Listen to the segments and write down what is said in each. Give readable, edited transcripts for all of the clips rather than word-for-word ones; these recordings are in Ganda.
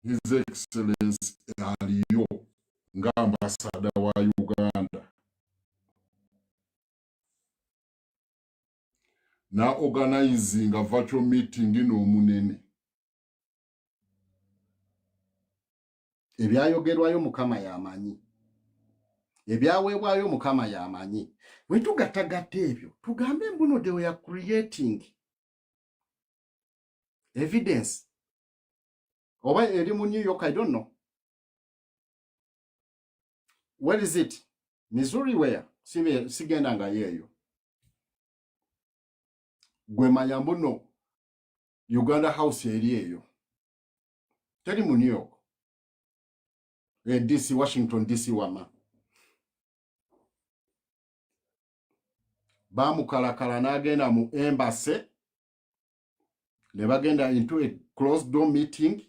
His Excellency aliyo nga ambassador wa Uganda na organizing a virtual meeting n'omunene. Ebyayogerwayo Mukama y'amanyi. Ebyaweebwayo Mukama y'amanyi. Bwe tugattagatta ebyo tugambe mbuno they were creating evidence. Oba eri mu New York, I don't know. Where is it? Missouri where? Sigenda nga yeyo. Gwe manya mbuno Uganda House eri eyo. Teri mu New York. DC, Washington DC wama. Bamukalakala n'agenda mu embassy. Ne bagenda into a closed door meeting.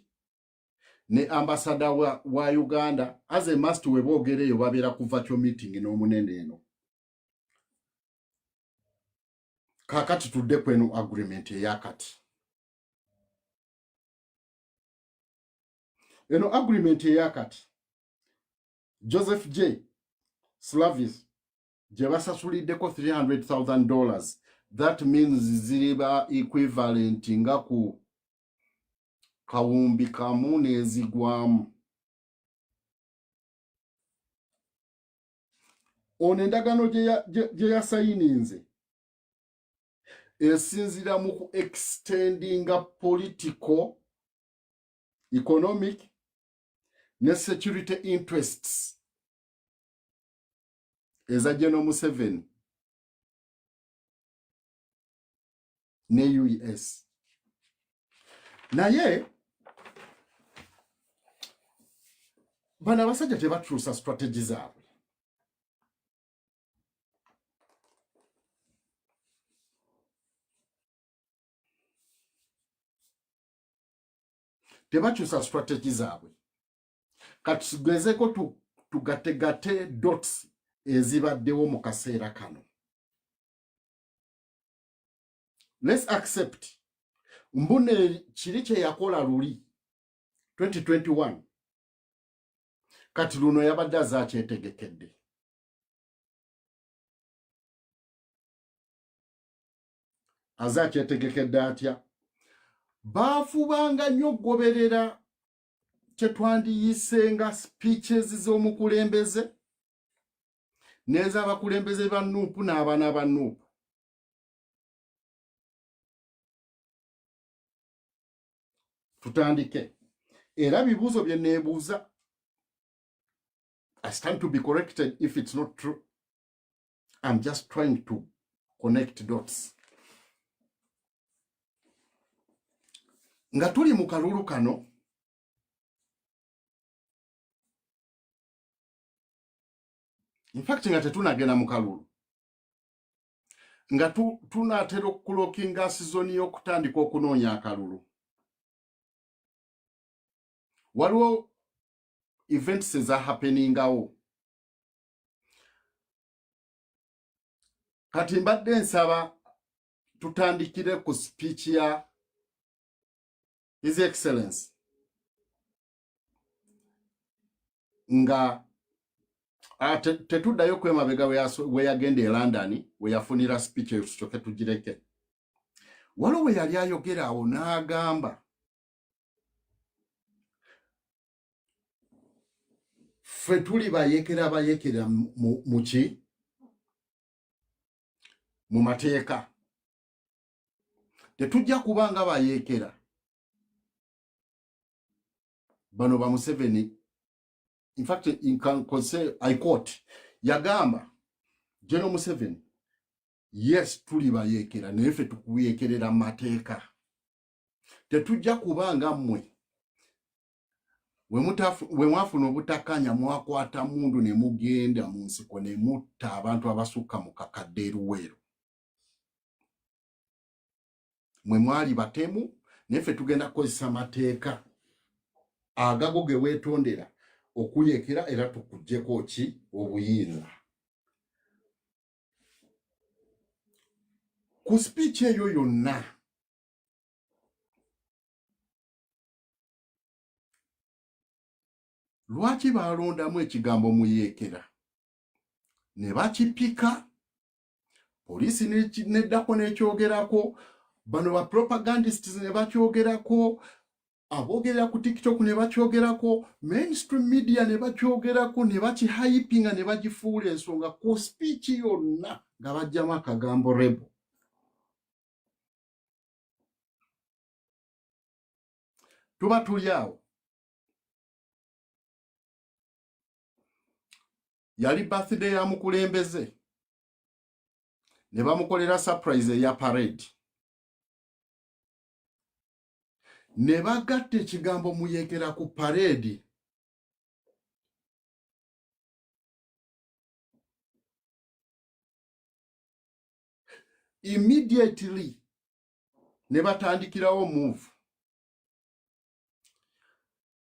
Ne ambassador wa Uganda as a must we bogereyo babera ku virtual meeting n'omunene eno. Kakati tudde kweno agreement eyakati. Eno agreement eyakati. Joseph J. Slavis Gyebasasulideko $300,000. That means ziriba equivalent nga ku kawumbi kamu n'ezigwamu. Ono endagaano gye yasayininze esinzira mu ku extendinga political, economic ne security interests eza General Museveni ne US. Naye bana basajja tebatuusa strategy zaabwe. Tebakyusa strategy zaabwe. Kati tugezeko tugategate dots ezibaddewo mu kaseera kano. Let's accept mbune kiri kye yakola luli 2021 kati luno yabadde azakyetegekedde. Azakyetegekedde atya? Baafubanga nnyo okugoberera kye twandiyisenga speeches z'omukulembeze n'ez'abakulembeze ba NUP n'abaana ba NUP. Tutandike. Era bibuuzo bye neebuuza. I stand to be corrected if it's not true. I'm just trying to connect dots. Nga tuli mu kalulu kano, in fact nga tetunagenda mu kalulu, nga tunaatera okulokinga sizoni y'okutandika okunoonya akalulu. Waliwo events eza happeningawo. Kati mbadde nsaba tutandikire ku speech ya His Excellency nga tetuddayo kwemabega we yagenda e London we yafunira speech eyo tucoke tugireke. Waliwo we yali ayogera awo n'agamba ffe tuli bayekera muki mu mateeka. Tetujja kubanga bayekera bano ba Museveni. In fact, I quote, yagamba General Museveni, yes tuli bayekera naye ffe tukuyekerera mateeka. Tetujja kubanga mmwe we mwafuna obutakanya mwakwata mundu ne mugenda mu nsiko ne mutta abantu abasukka mu kakadde eruweero. Mwe mwali batemu naye ffe tugenda kukozesa mateeka agago ge weetondera okuyekera era tukuggyeko ki obuyinza. Ku speech eyo yonna lwaki balondamu ekigambo muyeekera ne bakipika poliisi neddako n'ekyogerako bano ba propagandists ne bakyogerako abogerera ku TikTok ne bakyogerako mainstream media ne bakyogerako ne bakihypinga ne bagifuula ensonga ku speech yonna nga bajjamu akagambo rebel. Tuba tuli awo yali birthday ya mukulembeze ne bamukolera surprise ya parade ne bagatta ekigambo muyeekera ku parade immediately ne batandikirawo move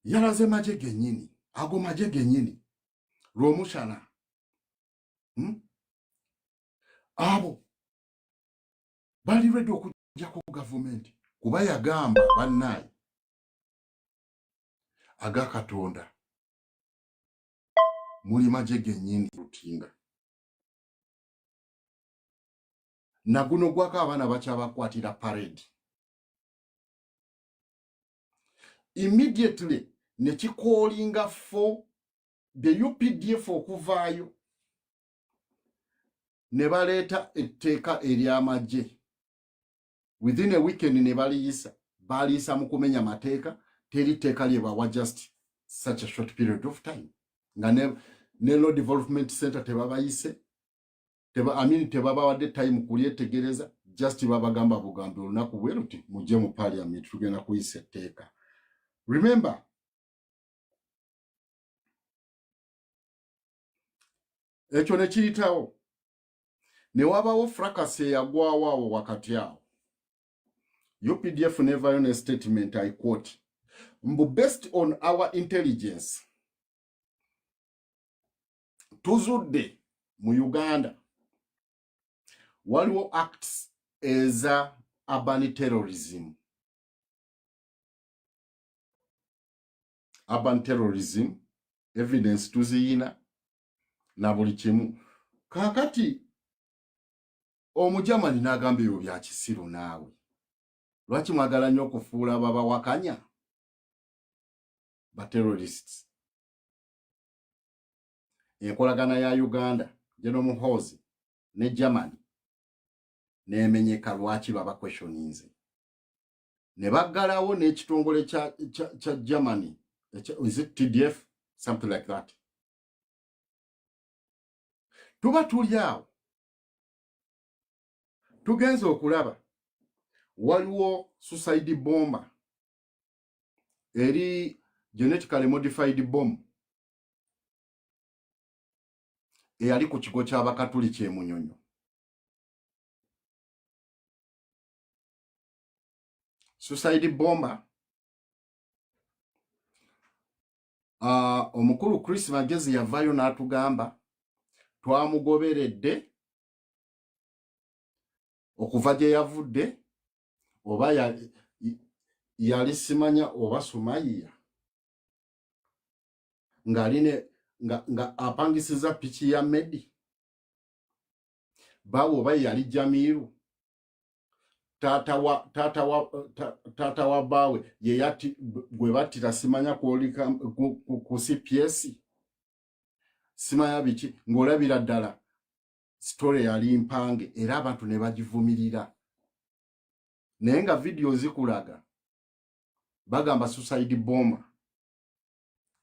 yalaze maje gennyini ago maje gennyini lw'omushana abo bali ready okujja ku gavumenti kuba yagamba bannaye aga Katonda muli maje gennyini lutinga na guno gwako abaana bakyabakwatira parade immediately ne kikolinga for the UPDF okuvaayo ne baleeta etteeka ery'amagye within a weekend ne baliisa mu kumenya mateeka teri tteeka lyebawa just such a short period of time nga ne Law Development Center tebabayise tebabawadde time kulyetegereza just babagamba bugambe olunaku bwe luti mujje mu parliament tugenda kuyisa etteeka. Remember, ekyo ne kiyitawo ne wabawo fracas eyagwawo awo wakati awo. UPDF never in a statement, I quote, based on our intelligence, tuzudde mu Uganda waliwo acts as urban terrorism. Urban terrorism, evidence tuziyina na buli kimu. Kakati omujamani n'agamba ebyo bya kisiru naawe. Lwaki mwagala nnyo okufuula babawakanya ba terrorists? Enkolagana ya Uganda General Muhoozi ne Germany neemenyeka lwaki baba questioninze. Ne baggalawo n'ekitongole kya Germany, is it TDF? Something like that. Tuba tuli awo tugenze okulaba waliwo suicide bomber eri genetically modified bomb eyali ku kigo ky'Abakatuliki e Munyonyo. Suicide bomber omukulu Chris Magezi yavaayo n'atugamba twamugoberedde okuva gye yavudde oba yali simanya oba Sumaiya nga apangisiza piki ya Medi bawo oba yali Jamiru tata wa bawe ye yati gwe battira simanya kwolika ku CPS simanya biki ng'olabira ddala story yali mpange era abantu ne bagivumirira naye nga video zikulaga bagamba suicide bomber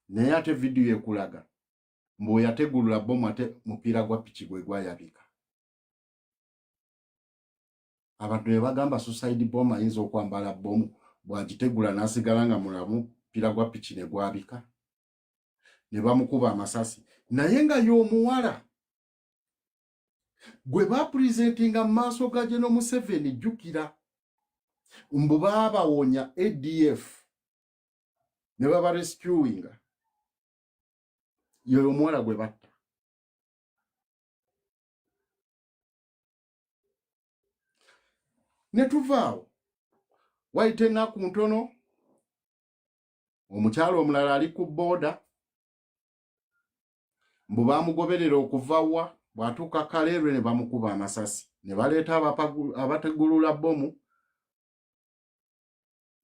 naye ate video ekulaga mbu yategulula bomu ate mupiira gwa piki gwe gwayabika. Abantu ne bagamba suicide bomber ayinza okwambala bomu bwagitegula n'asigala nga mulamu mupiira gwa piki ne gwabika ne bamukuba amasasi naye nga y'omuwala gwe bapresentinga mu maaso ga General Museveni jjukira mbu baabawonya ADF ne baba rescuinga yoyo omuwala gwe batta. Ne tuvaawo wayita ennaku ntono omukyalo omulala ali ku booda mbu bamugoberera okuva wa bwatuuka Kaleerwe ne bamukuba amasasi ne baleeta abategulula bomu.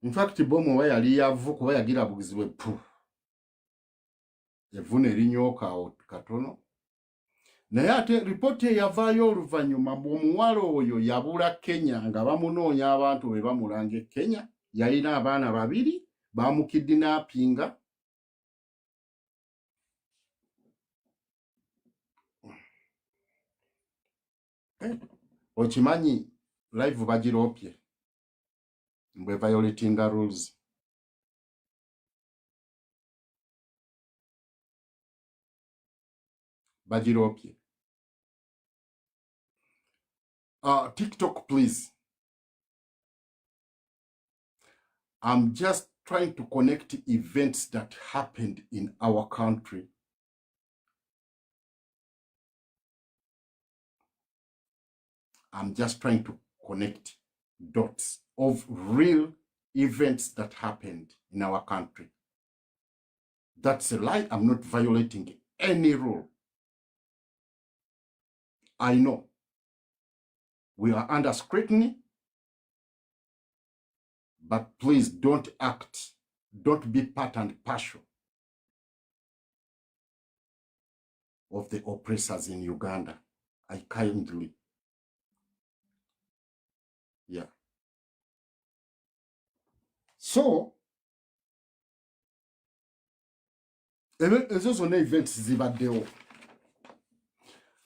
In fact bomu oba yali yavu kuba yagira bugizibwe pu evvu ne linyooka awo katono. Naye ate ripooti eyavaayo oluvannyuma bw'omuwala oyo yabula Kenya nga bamunoonya abantu be bamulanga e Kenya. Yalina abaana 2 bamukidinappinga. Okimanyi live bagiroopye mbwe violatinga rules. Bagiroopye. TikTok, please. I'm just trying to connect events that happened in our country. I'm just trying to connect dots of real events that happened in our country. That's a lie. I'm not violating any rule. I know we are under scrutiny, but please don't act, don't be part and parcel of the oppressors in Uganda. I kindly, yeah. So, ezo zonna events zibaddewo.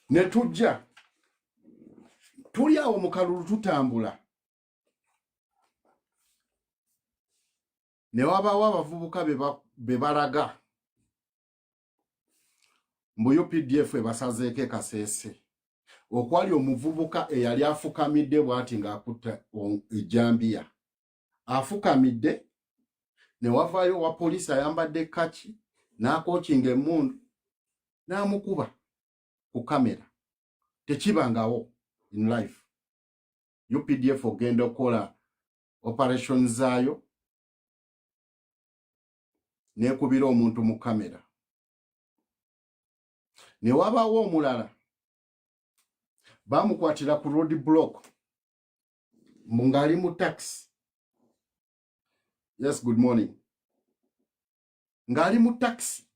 Ne tujja tuli awo mu kalulu tutambula. Ne wabaawo abavubuka be balaga mbu UPDF ebasazeeko e Kasese. Okwali omuvubuka eyali afukamidde bw'ati ng'akutta ejjambiya. Afukamidde ne wavaayo wa poliisi ayambadde kaki n'akookinga emmundu n'amukuba ku kamera. Tekibangawo in life. UPDF ogenda okukola operations zaayo n'ekubira omuntu mu kamera. Ne wabaawo omulala bamukwatira ku road block ngali mu taxi. Yes, good morning. Ngali mu taxi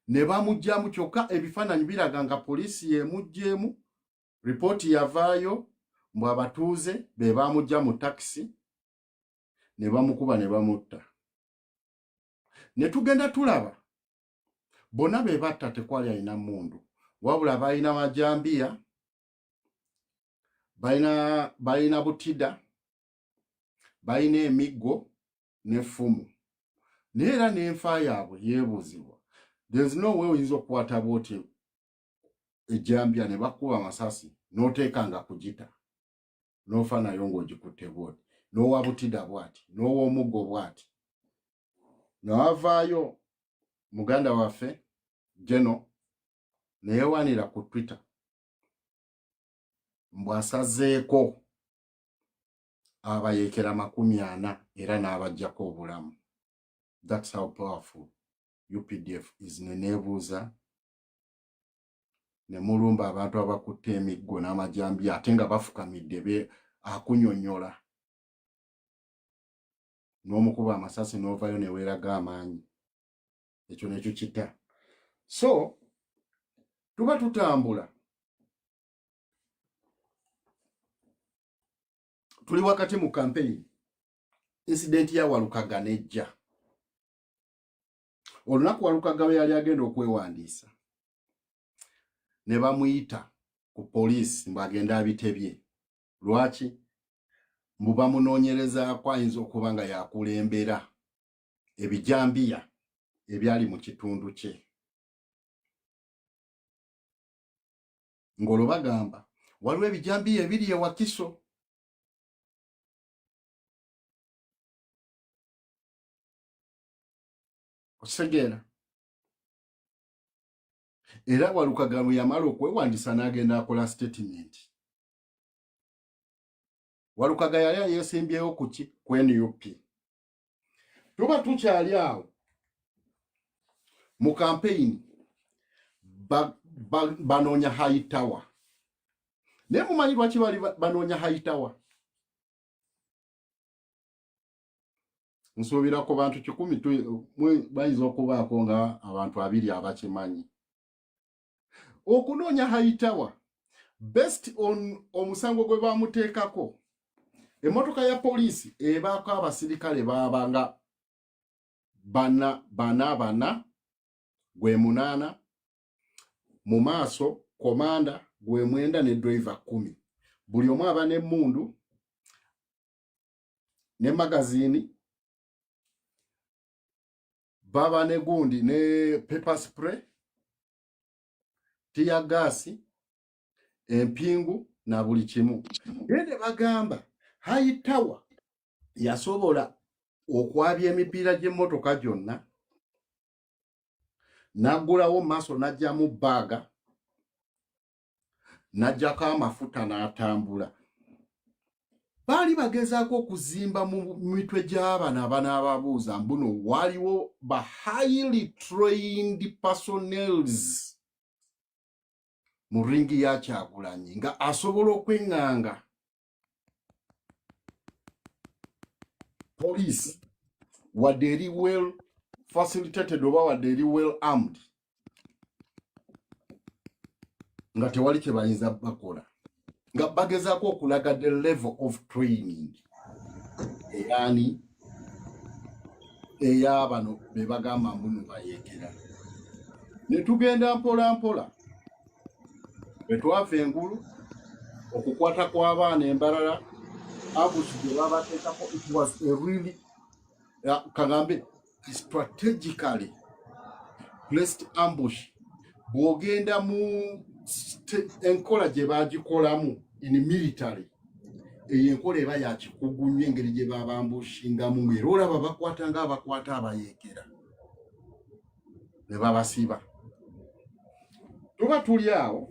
ne bamugyamu kyokka ebifaananyi biraga nga poliisi yemugyemu. Ripooti yavaayo mbu abatuuze be bamugya mu taxi ne bamukuba ne bamutta. Ne tugenda tulaba bonna be batta tekwali alina mmundu wabula balina majambiya, balina butida, balina emiggo n'effumu. Naye era n'enfa yaabwe yeebuuzibwa. There's no way oyinza okukwata bwoti ejjambiya ne bakuba amasasi n'oteekanga kugita n'ofa nayo ng'ogikutte bwoti n'owa butida bwati n'owa omuggo bwati. Nawavaayo muganda waffe Jeno neyewanira ku Twitter mbu asazeeko abayeekera 40 era n'abajjako obulamu. That's how powerful UPDF is. Neneebuuza ne mulumba abantu abakutte emiggo n'amajambiya ate nga bafukamidde be akunyonnyola n'omukuba amasasi n'ovayo ne weeraga amaanyi. Ekyo nekyo kita. So tuba tutambula tuli wakati mu campaign. Incident ya Walukaga nejja. Olunaku Walukaga yali agenda okwewandiisa ne bamuyita ku poliisi mbu agenda abitebye. Lwaki? Mbu bamunoonyerezaako ayinza okuba nga yakulembera ebijambiya ebyali mu kitundu kye. Ng'olwo bagamba waliwo ebijambiya ebiri ewa Kiso. Okisegeera? Era Walukaga bwe yamala okwewandiisa n'agenda akola statement. Walukaga yali yeesimbyewo ku ki? Ku NUP. Tuba tukyali awo mu campaign banoonya high tower. Ne mumanyi lwaki bali banoonya high tower? Nsuubira ku bantu 10 bayinza okubaako nga abantu 2 abakimanyi. Okunoonya high tower based on omusango gwe bamuteekako, emmotoka ya poliisi ebaako abasirikale baabanga bana gwe 8, mu maaso komanda gwe 9 ne driver 10. Buli omu aba n'emmundu ne magazini, baba ne gundi ne pepper spray, tear gas, empingu na buli kimu. Ende bagamba high tower yasobola okwabya emipiira gy'emmotoka gyonna, n'aggulawo maaso n'ajjamu bbaaga, n'ajjako amafuta n'atambula. Baali bagezaako okuzimba mu mitwe gy'abaana abanaababuuza mbuno waliwo ba highly trained personnels mu ringi ya Kyagulanyi nga asobola okweŋŋanga. Police wadde eri well facilitated oba wadde eri well armed, nga tewali kye bayinza bakola, nga bagezaako okulaga the level of training eyani ey'abano be bagamba mbuno bayeekera. Ne tugenda mpola mpola bwe twava engulu okukwata kw'abaana embalala ambush gye babateekako. It was a really kagambe strategically placed ambush. Bw'ogenda mu enkola gye baagikolamu in military, eyo enkola eba yakikugu nnyo engeri gye babambushingamu, era olaba bakwata ng'abakwata abayeekera ne babasiba. Tuba tuli awo,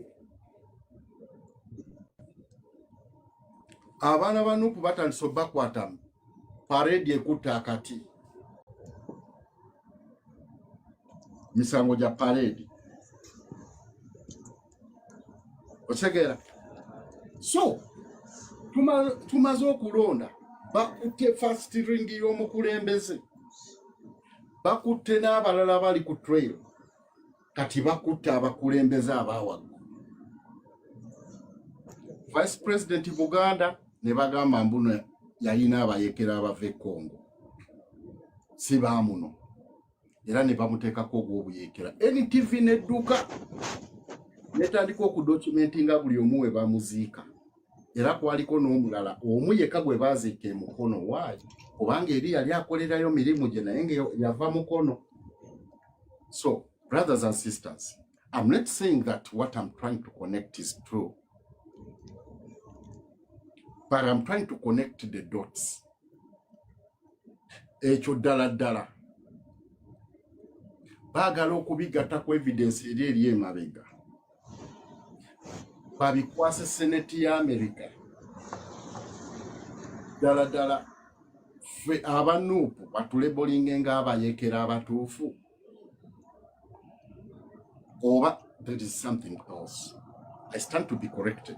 abaana ba NUP batandise bakwata parade ekutta akati, misango gya parade. Otegera? So tumaze okulonda, bakutte first ring y'omukulembeze, bakutte n'abalala bali ku trail, kati bakutte abakulembeze abawaggulu. Vice President Buganda ne bagamba mbuno yalina abayeekera abava e Congo, si baamuno, era ne bamuteekako ogw'obuyeekera. NTV n'edduka netandika okudocumentinga buli omu we bamuziika, era kwaliko n'omulala omu yekka gwe baaziika emukono. Waayi? Kubanga eri yali akolerayo mirimu gye naye nga yava mukono. So brothers and sisters, I'm not saying that what I'm trying to connect is true, but I'm trying to connect the dots. Ekyo ddala ddala baagala okubigatta ku evidence eri emabega, babikwase Senate ya America. Ddala ddala ffe aba NUP batulebolinge ng'abayeekera abatuufu, oba there is something else. I stand to be corrected.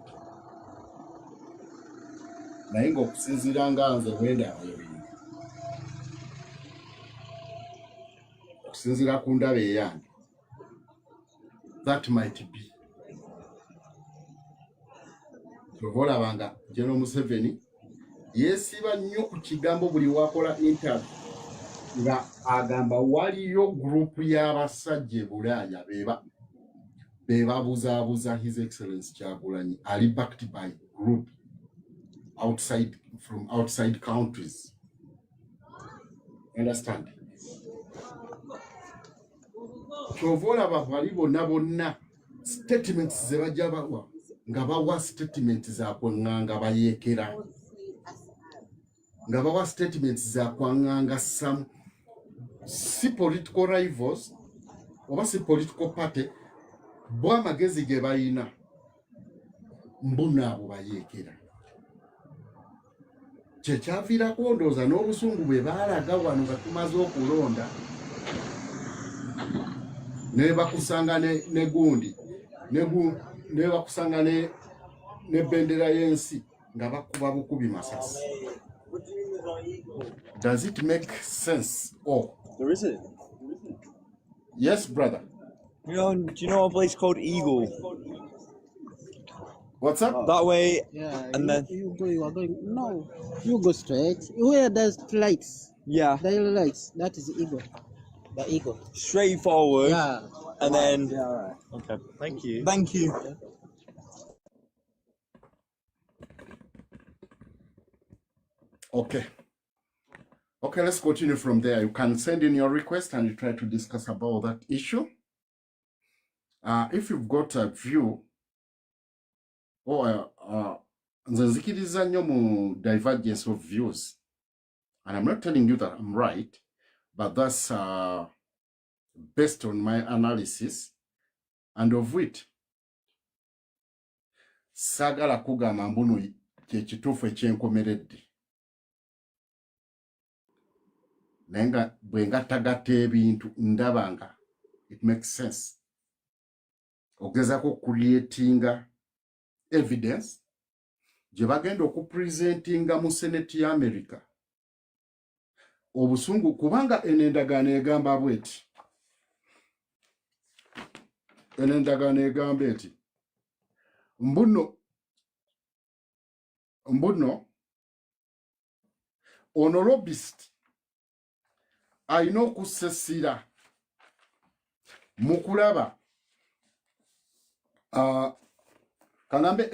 Naye ng'okusinziira nga nze bwendaabayobinga, okusinziira ku ndaba eyange, that might be. Olabanga General Museveni yeesiba nnyo ku kigambo buli wakola interview nga agamba waliyo gurupu y'abasajja e Bulaaya be babuzaabuza His Excellency Kyagulanyi, ali backed by group from outside countries. Understand? Kyova olaba bali bonna statements ze bajja bawa nga bawa statements za kwanganga bayeekera, nga bawa statements za kwanganga some si political rivals oba si political party bo amagezi ge bayina mbuna abo bayeekera. Kyekyaviirako ndowooza n'obusungu bwe baalaga wano nga tumaze okulonda neba kusanga ne gundi neba kusanga ne bendera yensi nga bakuba bukubi masasi. Does it make sense? Oh, There is it. yes, brother. Do you know a place called Eagle? What's up? That way, Yeah, and then you are going. No, you go straight. Where there's lights, yeah, the lights. That is Eagle. The Eagle. straight forward, Yeah. and then Yeah. All right. okay. Thank you. Thank you. Okay. Okay, let's continue from there. You can send in your request and you try to discuss about that issue. If you've got a view or nzikiriza nnyo mu divergence of views, and I'm not telling you that I'm right, but that's based on my analysis, and of which sagala kugamba mbuno kye kituufu ekyenkomeredde. Nenga bwenga tagatta ebintu ndabanga it makes sense. Ogezako creatinga evidence gye bagenda okupresentinga mu Senate ya America. Obusungu kubanga enendagaano egamba bweti. Enendagaano egamba eti mbuno ono lobbyist alina okusesira mu kulaba kangambe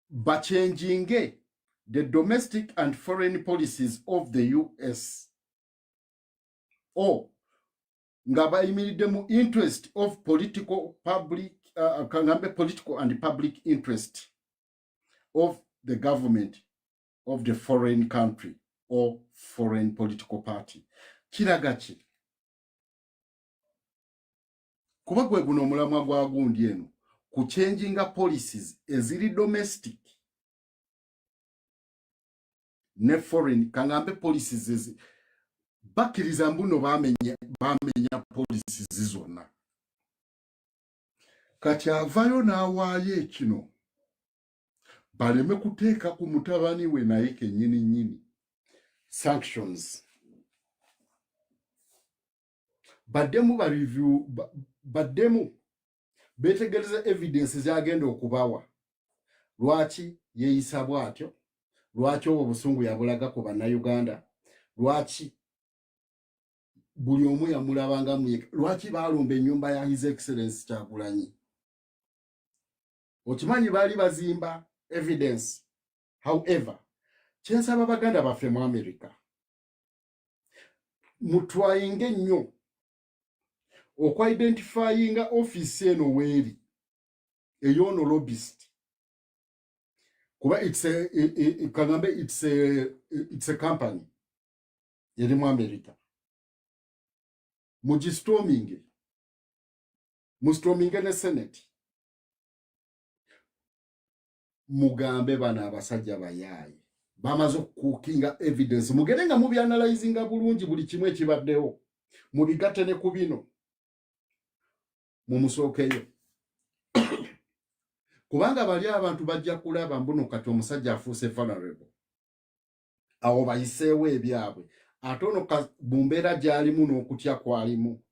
bachenjinge the domestic and foreign policies of the US or nga bayimiridde mu interest of political and public interest of the government of the foreign country or foreign political party. Kiraga ki? Kuba gwe guno omulamwa gwa gundi eno ku changing policies eziri domestic ne foreign kangambe policies ezi bakiriza mbuno bamenya policies zonna. Kati avayo n'awaayo ekino baleme kuteeka ku mutabani we naye kennyini sanctions. Baddemu ba review baddemu betegereza evidence zagenda okubawa lwaki yeeyisa bwatyo, lwaki obusungu yabulaga ku bannayuganda, lwaki buli omu yamulabanga muyeka, lwaki balumba ennyumba ya His Excellency Kyagulanyi. Okimanyi baali bazimba evidence. However, kyensaba baganda baffe mu America mutwayinge nnyo okwa-identifyinga office eno weeri ey'ono lobbyist kuba it's a company eri mu America. Mustorminge ne Senate mugambe bana abasajja bayaaye bamaze okukinga evidence mugende nga mubyanalyzinga bulungi buli kimu ekibaddewo mubigatte ne ku bino mumusookeyo kubanga bali abantu bajja kulaba mbuno kati omusajja afuuse vulnerable awo bayiseewo ebyabwe ate ono mu mbeera gy'alimu n'okutya kwalimu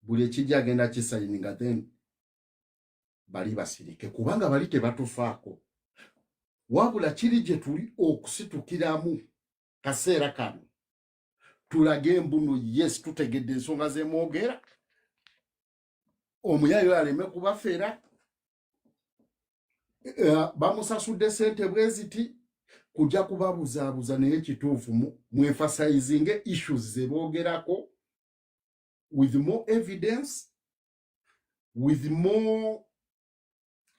buli ekijja agenda kisayininga then bali basirike kubanga bali tebatufaako wabula kiri gye tuli okusitukiramu kaseera kano tulage mbuno yes tutegedde ensonga zemwogera omuyayo aleme kubafeera bamusasudde sente bweziti kujja kubabuzaabuza naye kituufu mwemphasizing issues zeboogerako with more evidence, with more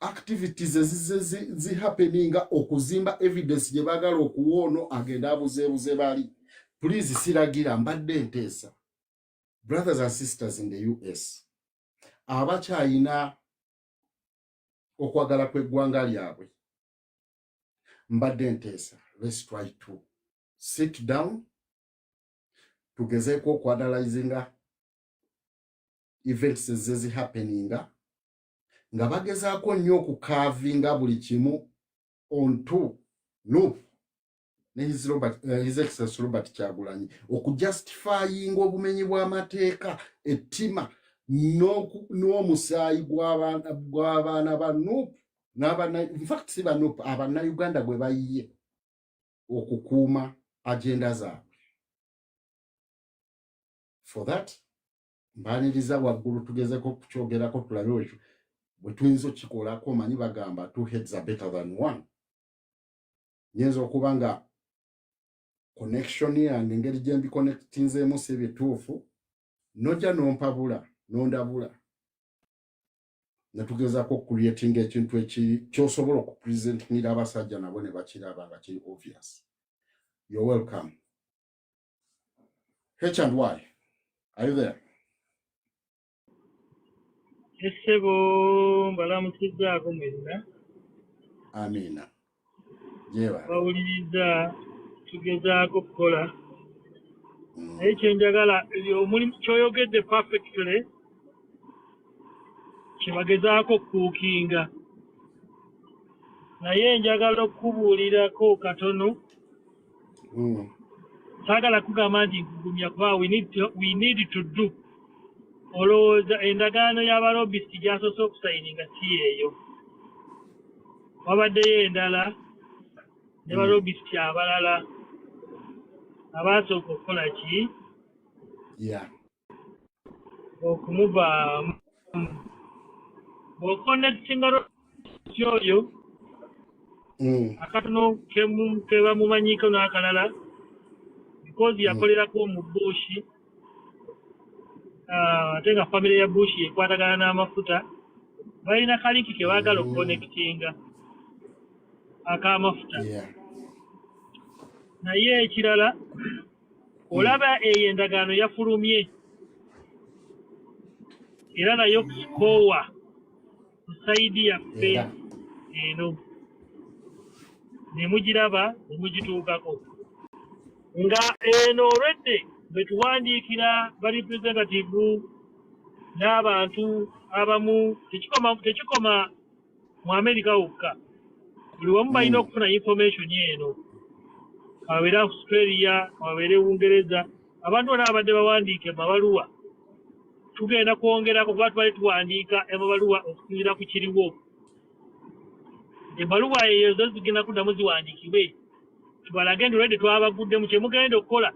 activities happening okuzimba evidence gye bagala okuwoono agenda abuzeebuze bali. Please siragira mbadde nteesa brothers and sisters in the US abakyayina okwagala kw'eggwanga lyabwe mbadde nteesa let's try to sit down tugezeeko okuanalyzinga events ezezi happeninga nga bagezaako nnyo okukavinga buli kimu onto NUP ne his excellence Robert Kyagulanyi okujustifyinga obumenyi bw'amateeka ettima n'omusaayi gw'abaana ba NUP in fact si ba NUP Uganda gwe bayiye okukuuma agenda zaabwe. For that mbaniriza waggulu tugezeko kukyogerako tulabe ekyo bwe tuyinza okikolako manyi bagamba two heads are better than one. Nyinza okuba nga connection yange engeri gye mbiconnectinzeemu si bituufu nojja nompabula nondabula ne tugezaako okucreatinga ekintu ekyosobola okupresentingira abasajja nabo ne bakiraba nga kiri obvious. You're welcome. H&Y, are you there? Esebo mbalamukizaako mwenna. Amina. Jeba. Bawuliriza tugezaako okukola. Naye kyenjagala omulimu kyoyogedde perfectly kyebagezaako okukuukinga. Naye njagala okubuulirako katono. Saagala kugamba nti nkugumya kuba we need to do. Olowooza endagaano y'abalobist gy'asoose okusayininga si eyo. Wabaddeyo endala ne balobist abalala abaasooka okukola ki? Okumuvaamu. Bw'oconnectinga lobist oyo akatono ke bamumanyiko n'akalala because yakolerako mu Bush ate nga famire ya Bush ekwatagana n'amafuta balina kalinki ke baagala okuconnectinga ak'amafuta. Naye ekirala olaba eyo endagaano yafulumye era nayo kusikowa ku sayidi yaffe eno ne mugiraba ne mugituukako nga eno olwedde bwe tuwandiikira barepresentative n'abantu abamu tekikoma mu Amerika wokka, buli wamu balina okufuna information eno, kabeere Australia kabeere Bungereza, abantu bonna abadde bawandiika amabaluwa tugenda kwongerako kuba tubale tuwandiika amabaluwa okusinziira ku kiriwo. Ebbaluwa eyo zo zigenda kuddamu ziwandiikibwe tubalage nti olwedde twabaguddemu kye mugenda okukola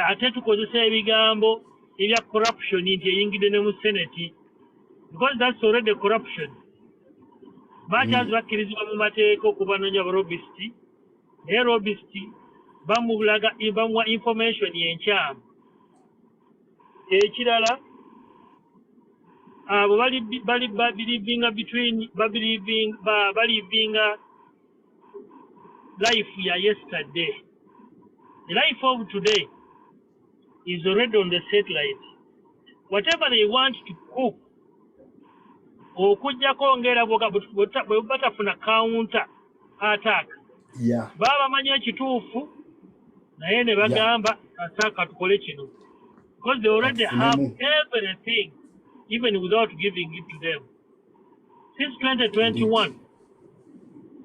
ate tukozesa ebigambo ebya corruption nti eyingidde ne mu Senate because that's already corruption. Bakyazi bakkirizibwa mu mateeka okubanoonya abalobist naye lobist bamuwa information yenkyamu. Ekirala abo believing life ya yesterday. The life of today is already on the satellite. Whatever they want to cook, okujjako ngera bwe batafuna counter attack. Baba manya ekituufu naye ne bagamba attack tukole kino. Because they already have everything, even without giving it to them. Since 2021,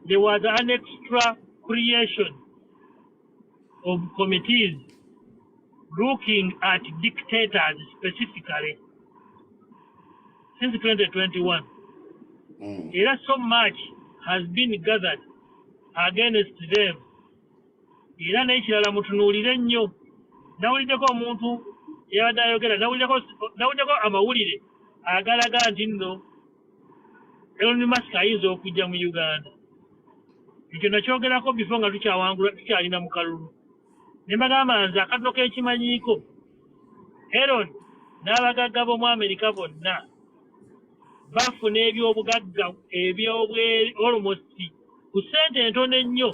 there was an extra creation of committees looking at dictators specifically. Since 2021, so much has been gathered against them. Era n'ekirala mutunuulire nnyo. Nawuliddeko omuntu yabadde ayogera, nawuliddeko amawulire agalaga nti nno Elon Musk ayinza okujja mu Uganda. Ekyo nakyogerako bifo nga tukyalina mu kalulu. Ne mbagamba nze akatono k'ekimanyiiko Elon n'abagagga b'omu Amerika bonna bafuna ebyobugagga almost ku ssente entono ennyo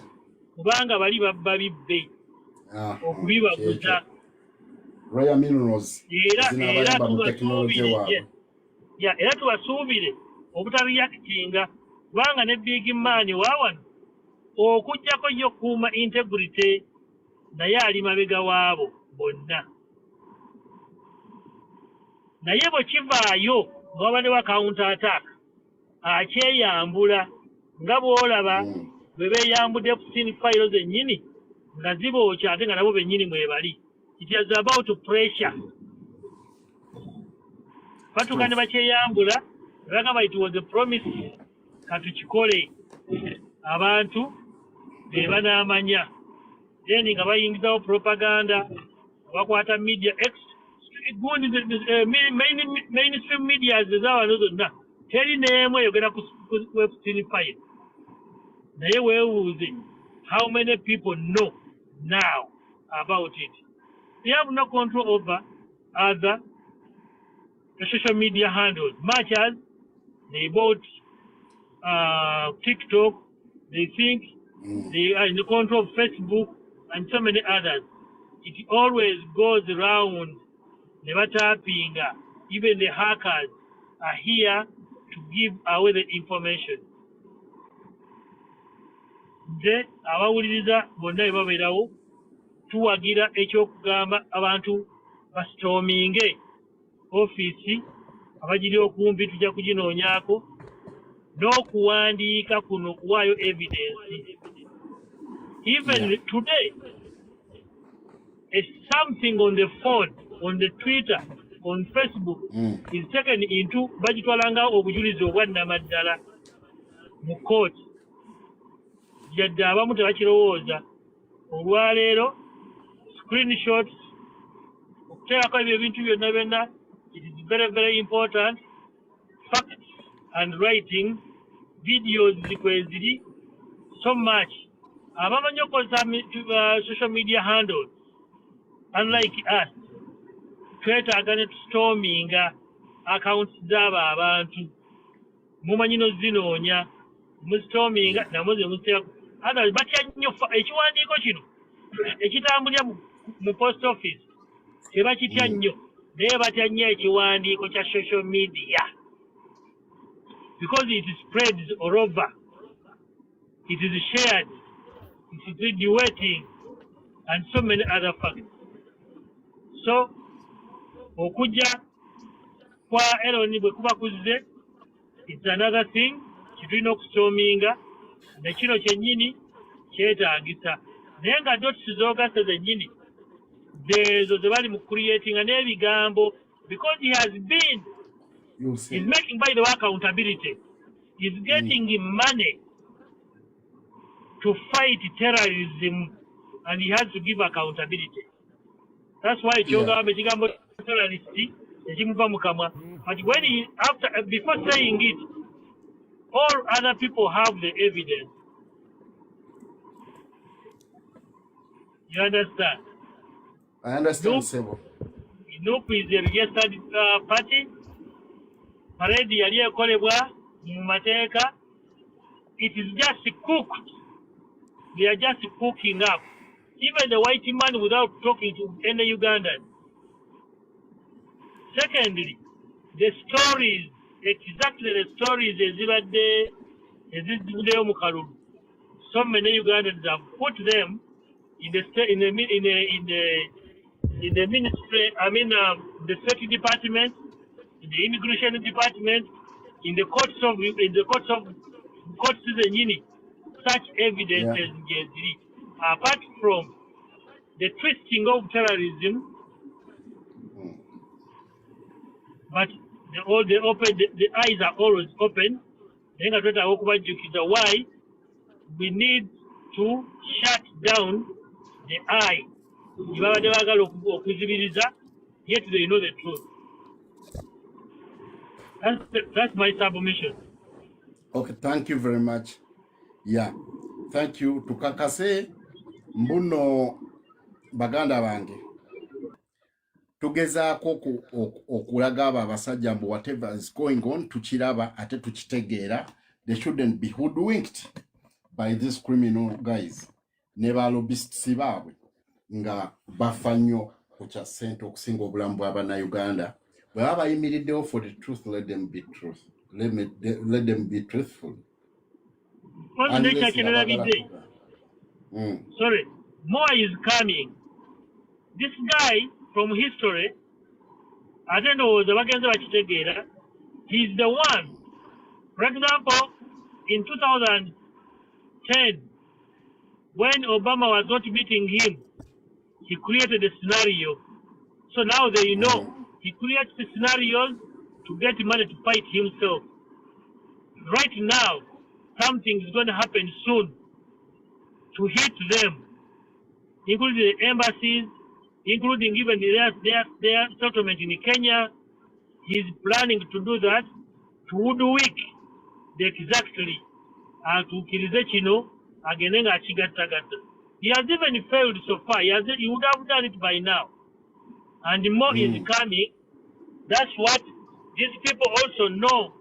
kubanga bali babba bibbe okubibaguza. Rare minerals era tubasuubire obutareactinga kubanga ne big man waawano okujjako yo kuuma integrity naye ali mabega waabo bonna naye bwe kivaayo ng'abaddewo counter attack akyeyambula nga bw'olaba bwe beeyambudde kusini fayiro zennyini nga zibookya ate nga nabo bennyini mwebali. It is about pressure. Batuuka ne bakyeyambula ne bagamba it was a promise katukikole abantu be banaamanya then nga bayingizawo propaganda bakwata media mainstream media ezawano zonna teri n'emu eyogera ku kusini fayiro naye weewuuze how many people know now about it. They have no control over other social media handles, much as they bought TikTok, they think they are in the control of Facebook and so many others. It always goes around, never tapping. Even the hackers are here to give away the information. Nze abawuliriza bonna bwe babeerawo tuwagira ekyokugamba abantu basitoominge ofiisi abagiri okumpi tujja kuginoonyaako n'okuwandiika kuno okuwaayo evidence. Even today, something on the phone, on the Twitter, on Facebook is taken into bagitwalanga obujulizi obwannamaddala mu court. Yadde abamu tebakirowooza olwaleero screenshots okuteekako ebyo ebintu byonna byonna it is very very important. Facts and writing videos zikweziri so much abamanyi okukozesa social media handles unlike us twetaaga ne tustorminga accounts z'abo abantu mumanyi nozinoonya mustorminga namwe ze muteekako otherwise batya nnyo ekiwandiiko kino ekitambulira mu post office tebakitya nnyo naye batya nnyo ekiwandiiko kya social media because it spreads all over, it is shared, it is graduating and so many other factors. So okujja kwa Eloni bwe kuba kuzze it's another thing kitulina okustorminga ne kino kyennyini kyetaagisa naye nga dots zoogase zennyini zeezo ze bali mu creatinga n'ebigambo because he has been he's making by the way accountability. He's getting money to fight terrorism and he has to give accountability. That's why ekigambo terrorist ekimuva mu kamwa. But when he before saying it, all other people have the evidence. You understand? I understand, Sebo. NUP is a registered party. Parade yali ekolebwa mu mateeka. It is just cooked. They are just cooking up. Even the white man without talking to any Ugandan. Secondly, the stories, exactly the stories ezizibaddeyo mu kalulu. So many Ugandans have put them in the ministry, the State Department, in the Immigration Department, in the courts of Nyini. Such evidence as Jeziri. Apart from the twisting of terrorism, but the eyes are always open. Why we need to shut down the eye. Yet they know the truth. That's my submission. Okay, thank you very much. Yeah, thank you. Tukakase mbuno baganda bange. Tugezaako okulaga abo abasajja mbu whatever is going on tukiraba ate tukitegeera. They shouldn't be hoodwinked by these criminal guys. Ne ba lobbyists baabwe nga bafa nnyo ku kya ssente okusinga obulamu bw'Abannayuganda. Bwe baba bayimiriddewo for the truth, let them be truth. Let them be truthful. Sorry, more is coming. this guy from history, I don't know the bagenza bakitegeera, he's the one. For example, in 2010, when Obama was not meeting him, he created a scenario. So now they know he creates the scenarios to get money to fight himself. Right now, something is going to happen soon to hit them, including the embassies, including even their settlement in Kenya. He's planning to do that to woodwick exactly to kino agenenga achigattagatta. He has even failed so far. He would have done it by now. And more is coming. That's what these people also know,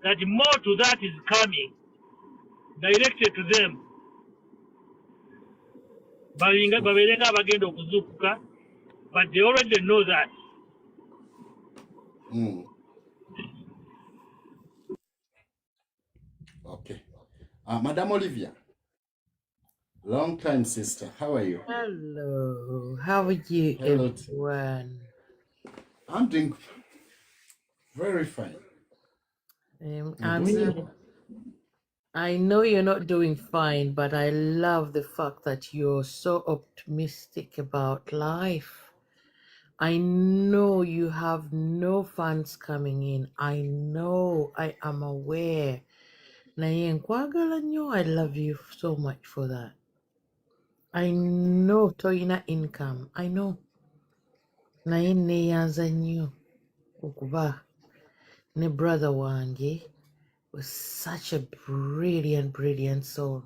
that more to that is coming, directed to them. Baberenga bagenda okuzuukuka, but they already know that. Okay. Madam Olivia, long time sister, how are you? Hello, how are you, Hello. everyone? I'm doing very fine. I know you're not doing fine, but I love the fact that you're so optimistic about life. I know you have no funds coming in. I know, I am aware. Naye nkwagala nnyo, I love you so much for that. I know toyina income. I know. Naye neeyanza nnyo okuba ne brother wange was such a brilliant soul.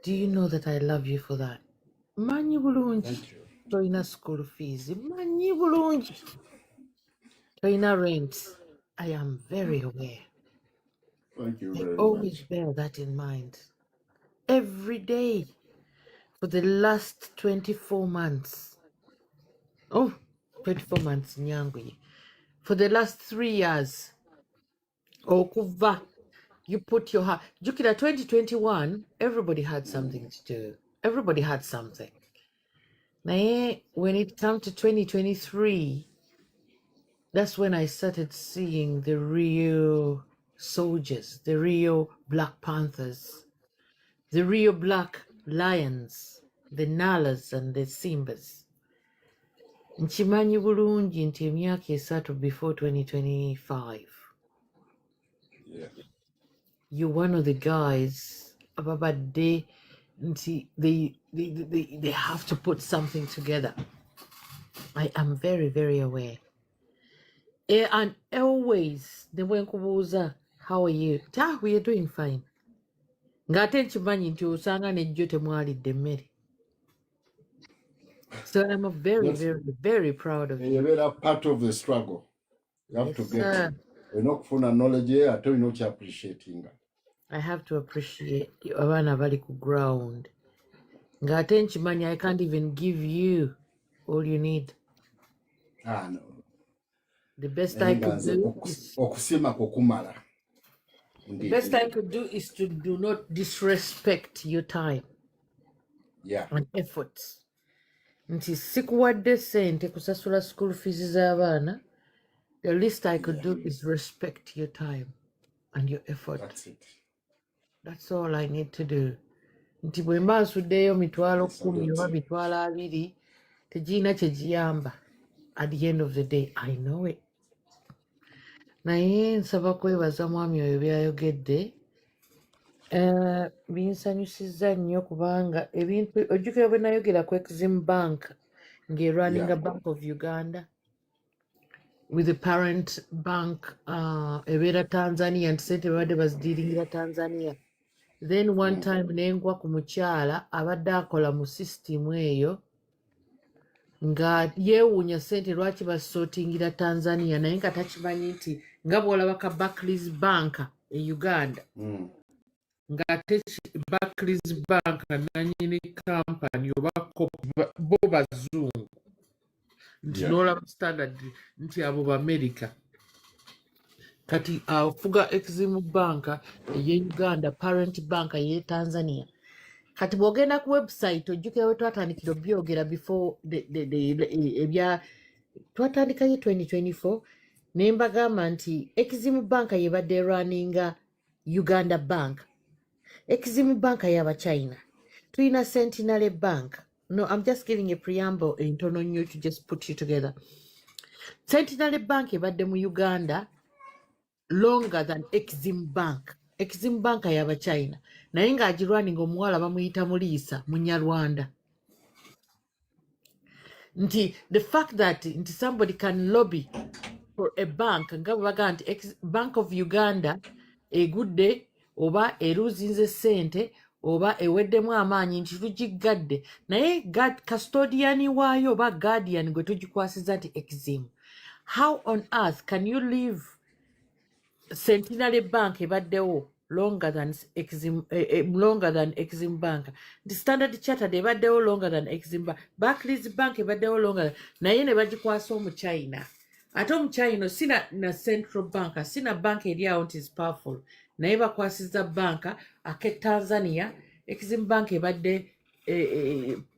Do you know that I love you for that? Manyi bulungi. Thank you. Toyina school fees. Manyi bulungi. Toyina rent. I am very aware. Thank you I very always much. bear that in mind. Every day for the last 24 months. Oh, 24 months, Nyangwe. For the last 3 years. Okuva. You put your heart. Jukira 2021, everybody had something to do. Everybody had something. Naye, when it comes to 2023, that's when I started seeing the real soldiers, the real Black Panthers, the real Black Lions, the Nalas and the Simbas. Nchimanyi bulungi nti emyaka esatu before 2025. Yeah. You're one of the guys ababadde nti they have to put something together. I am very aware. And always the wenkubuuza, how are you? We are doing fine. Ngate nkimanyi nti osanga nejjo temwalidde emmere. So I'm very proud of you. You're part of the struggle. You have Yes, to get sir. enokufuna knowledge ate olina okyapreciatinga. I have to appreciate abaana bali ku ground. Ngate nkimanyi I can't even give you all you need. No. The best I could do is Okusima kukumala. the best I could do is to do not disrespect your time Yeah. and efforts. Nti sikuwadde sente kusasula school fees z'abaana. The least I could do is respect your time and your effort. That's it. That's all I need to do. Nti bwe mba nsuddeyo mitwalo 10 oba mitwalo 20 tegirina kye giyamba. At the end of the day, I know it. Naye nsaba kwebaza mwami oyo byayogedde. Binsanyusizza nnyo kubanga ebintu ojjukira bwe nayogera ku Exim Bank ng'erunning a Bank of Uganda with the parent bank ebeera Tanzania nti sente babadde bazidiringira Tanzania. Then one time nengwa ku mukyala abadde akola mu system eyo nga yeewuunya sente lwaki basootingira Tanzania naye nga takimanyi nti nga bw'olaba ka Barclays Bank e Uganda nga ate Barclays Bank nannyini company oba bo bazungu nti n'olaba Standard nti abo Bamerica. Kati afuga Exim Bank eye Uganda, parent bank eye Tanzania. kati bw'ogenda ku website ojjukira we twatandikira obyogera before ebya twatandikayo 2024 ne mbagamba nti Exim Bank yebadde erwaninga Uganda Bank. Exim Bank y'Abachina. Tulina Centenary Bank. No, I'm just giving a preamble entono nnyo to just put you together. Centenary Bank ebadde mu Uganda longer than Exim Bank. Exim Bank y'Abachina. Naye ng'agirwaninga omuwala bamuyita Muliisa Munyarwanda. Nti the fact that nti somebody can lobby for a bank nga bwe bagamba nti Bank of Uganda egudde oba eruzinze ssente oba eweddemu amaanyi nti tugiggadde naye custodian waayo oba guardian gwe tugikwasiza nti Exim. How on earth can you leave Centenary Bank ebaddewo longer than Exim Bank? The Standard Chartered ebaddewo longer than Exim Bank. Barclays Bank ebaddewo longer naye ne bagikwasa omu China. Ate omu China sina na Central Bank, sina bank eri awo nti is powerful. Naye bakwasiza banka ake Tanzania. Exim Bank ebadde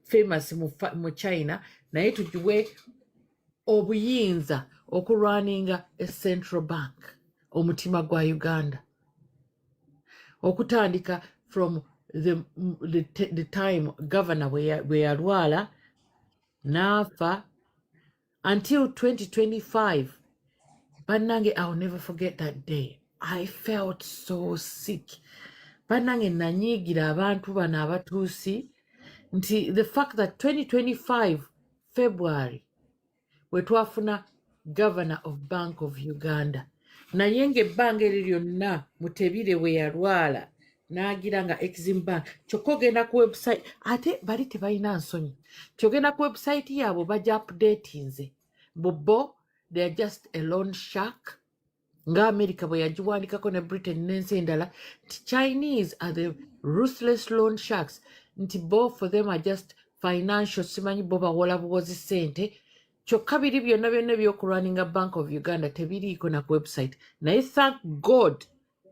famous mu China naye tugiwe obuyinza okulwaninga a Central Bank omutima gwa Uganda okutandika from the time governor bwe yalwala n'afa until 2025. Bannange, I'll never forget that day. I felt so sick. Bannange nanyigira abantu bano abatuusi nti the fact that 2025 February we twafuna governor of Bank of Uganda naye ng'ebbanga eryo lyonna Mutebire we yalwala n'agira nga Exim Bank kyokka ogenda ku website ate bali tebalina nsonyi kyogenda ku website yaabwe bajja updatinze bo they are just a loan shark nga America bwe yagiwandikako ne Britain n'ensi endala nti Chinese are the ruthless loan sharks nti bo for them are just financial simanyi bo bawola buwozi ssente kyokka biri byonna ebyokulwaninga Bank of Uganda tebiriiko na ku website naye thank God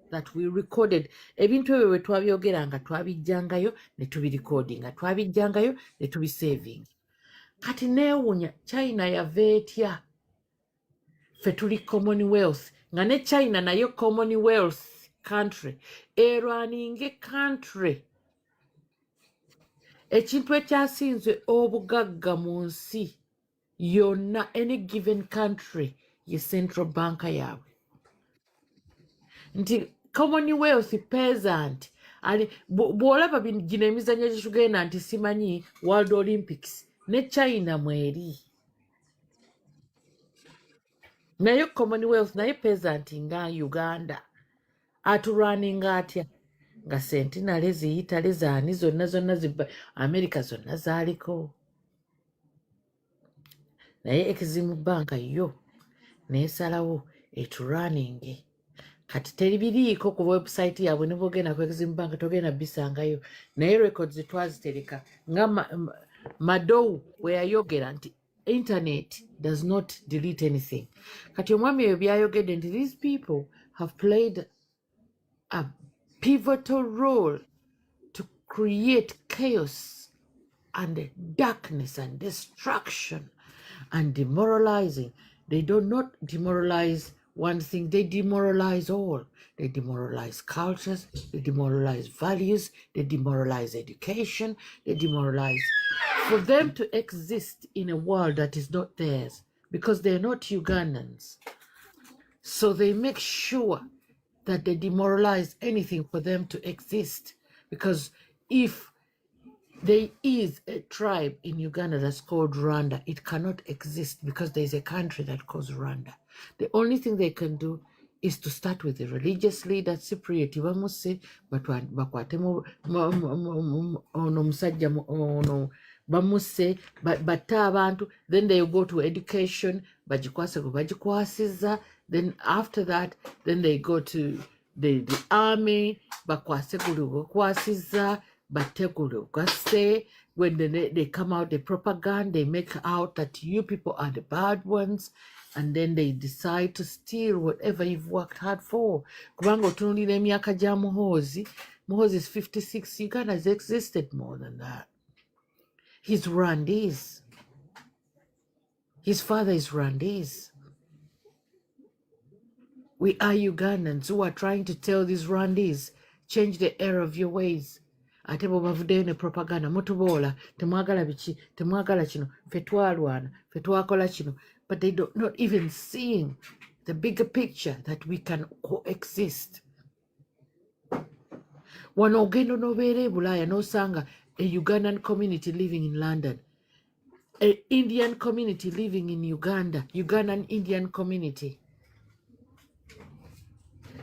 that we recorded ebintu ebyo bwe twabyogeranga twabijjangayo ne tubirikodinga twabijjangayo ne tubisaving kati neewuunya China yava etya ffe tuli Commonwealth nga ne China nayo Commonwealth country erwaninge country ekintu ekyasinze obugagga mu nsi yonna any given country ye Central Bank yaabwe nti Commonwealth peasant ali bw'olaba gino emizannyo gyetugenda nti simanyi World Olympics ne China mweri nayo Commonwealth naye peasant nga Uganda aturwaninga atya nga Centenary ziyitale zaani zonna America zonna zaaliko naye Exim Bank yo neesalawo eturwaninge kati teribiriiko ku website yaabwe ne bwogenda ku Exim Bank togenda bisangayo naye records twazitereka nga Madowu bwe yayogera nti internet does not delete anything. Kati omwami eyo byayogedde nti these people have played a pivotal role to create chaos and darkness and destruction and demoralizing. They do not demoralize one thing, they demoralize all. They demoralize cultures, they demoralize values, they demoralize education, they demoralize for them to exist in a world that is not theirs because they're not Ugandans. So they make sure that they demoralize anything for them to exist because if there is a tribe in Uganda that's called Rwanda, it cannot exist because there's a country that calls Rwanda. The only thing they can do is to start with the religious leader, Cypriot bamuse, bakwatemu ono musajja ono bamuse, batta abantu, then they go to education, bagikwasiza, then after that, then they go to the army, bakwasiza, when they come out, the propaganda, they make out that you people are the bad ones, and then they decide to steal whatever you've worked hard for. Kubanga otunulira emyaka gya Muhoozi, Muhoozi is 56. Uganda has existed more than that. He's Rwandese. His father is Rwandese. We are Ugandans who are trying to tell these Rwandese, change the error of your ways. Ate bo bavuddeyo ne propaganda mutuboola temwagala biki temwagala kino ffe twalwana ffe twakola kino, but they don't not even seeing the bigger picture that we can coexist. Wano ogenda n'obeera e Bulaaya n'osanga a Ugandan community living in London, an Indian community living in Uganda, Ugandan Indian community.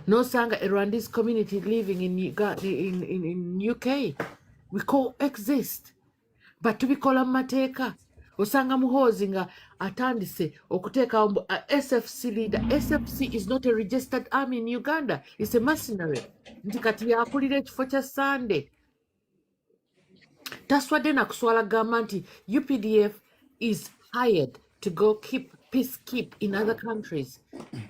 N'osanga a Rwandese community living in UK. We coexist. But tubikola mu mateeka. Osanga Muhoozi nga atandise okuteeka SFC leader. SFC is not a registered army in Uganda. It's a mercenary. Nti kati yakulira ekifo kya Sunday. Taswadde nakuswala gamba nti UPDF is hired to go peacekeep in other countries.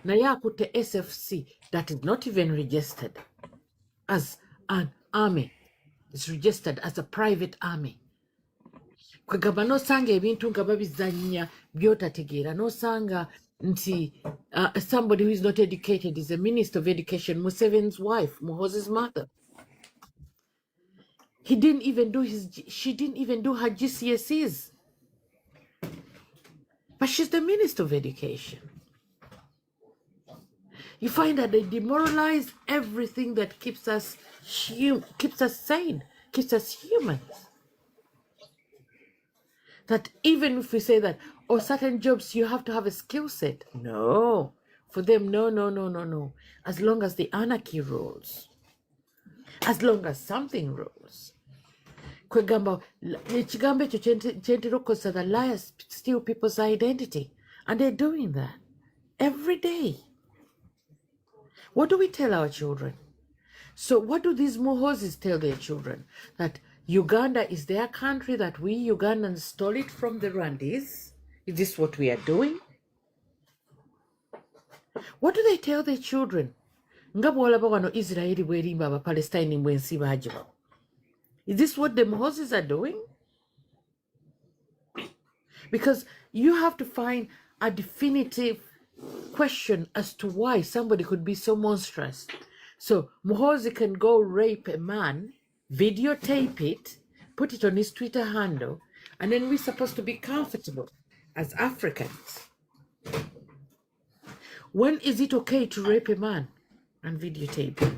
Naye akutte SFC that is not even registered as an army. It's registered as a private army. Kwegamba n'osanga ebintu nga babizannya by'otategeera, n'osanga nti somebody who is not educated is a minister of education, Museveni's wife, Muhoozi's mother. She didn't even do her GCSEs. But she's the minister of education. You find that they demoralize everything that keeps us sane, keeps us humans. That even if we say that, oh, certain jobs you have to have a skill set. No. For them, no. As long as the anarchy rules. As long as something rules. Kwegamba, ekigambo ekyo kyentera okukozesa that liars steal people's identity. And they're doing that every day. What do we tell our children? So what do these Muhoozis tell their children? That Uganda is their country, that we Ugandans stole it from the Rwandese? Is this what we are doing? What do they tell their children? Nga bw'olaba wano Israeli bw'erimba Abapalestine bw'ensi baagibawo. Is this what the Muhoozis are doing? Because you have to find a definitive question as to why somebody could be so monstrous. So Muhoozi can go rape a man, videotape it, put it on his Twitter handle, and then we're supposed to be comfortable as Africans. When is it okay to rape a man and videotape it?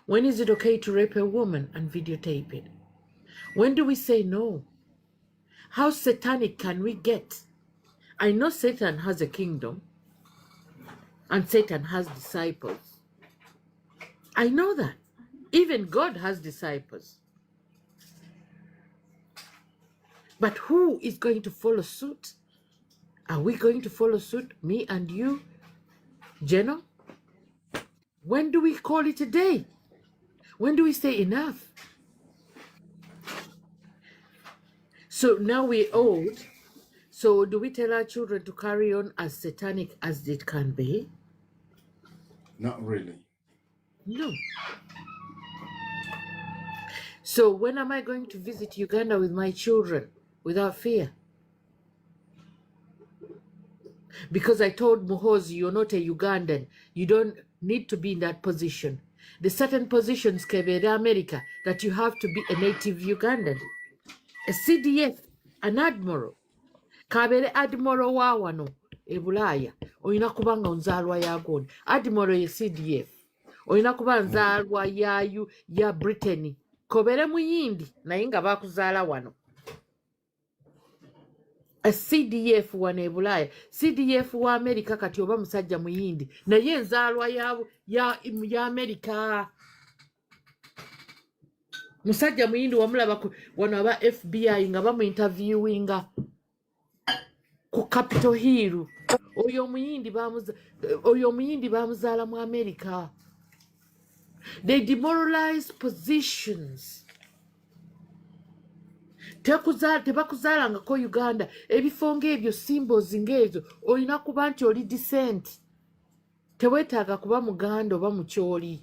When is it okay to rape a woman and videotape it? When do we say no? How satanic can we get? I know Satan has a kingdom and Satan has disciples. I know that. Even God has disciples. But who is going to follow suit? Are we going to follow suit, me and you, Jenna? When do we call it a day? When do we say enough? So now we're old. So do we tell our children to carry on as satanic as it can be? Not really. No. So when am I going to visit Uganda with my children without fear? Because I told Muhoozi, you're not a Ugandan. You don't need to be in that position. There's certain positions, Kebere America, that you have to be a native Ugandan. A CDF, an admiral. Kabere admiral wa wano, e Bulaaya. Oyina kubanga nzaalwa ya gondi. Admiral ye CDF. Oyina kuba nzaalwa ya Britain. Kobere muyindi, naye nga bakuzaala wano. A CDF wano e Bulaaya. CDF wa America kati oba musajja muyindi. Naye nzaalwa ya America. Musajja muyindi wamulaba wano aba FBI nga bamu interviewinga ku Capitol Hill. Oyo muyindi bamuzaala mu America. They demoralize positions. Tebakuzaalangako Uganda. Ebifo ng'ebyo, symbols ng'ezo, olina kuba nti oli decent. Teweetaaga kuba Muganda oba Mukyoli.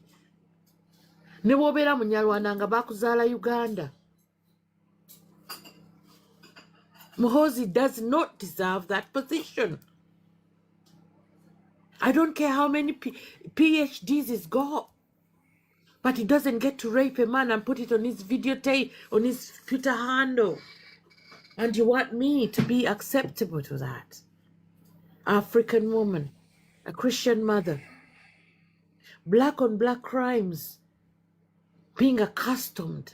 ne bw'obeera munyarwanda nga bakuzaala Uganda. Muhoozi does not deserve that position. I don't care how many PhDs he's got, but he doesn't get to rape a man and put it on his videotape, on his Twitter handle. And you want me to be acceptable to that? African woman, a Christian mother, black on black crimes, being accustomed.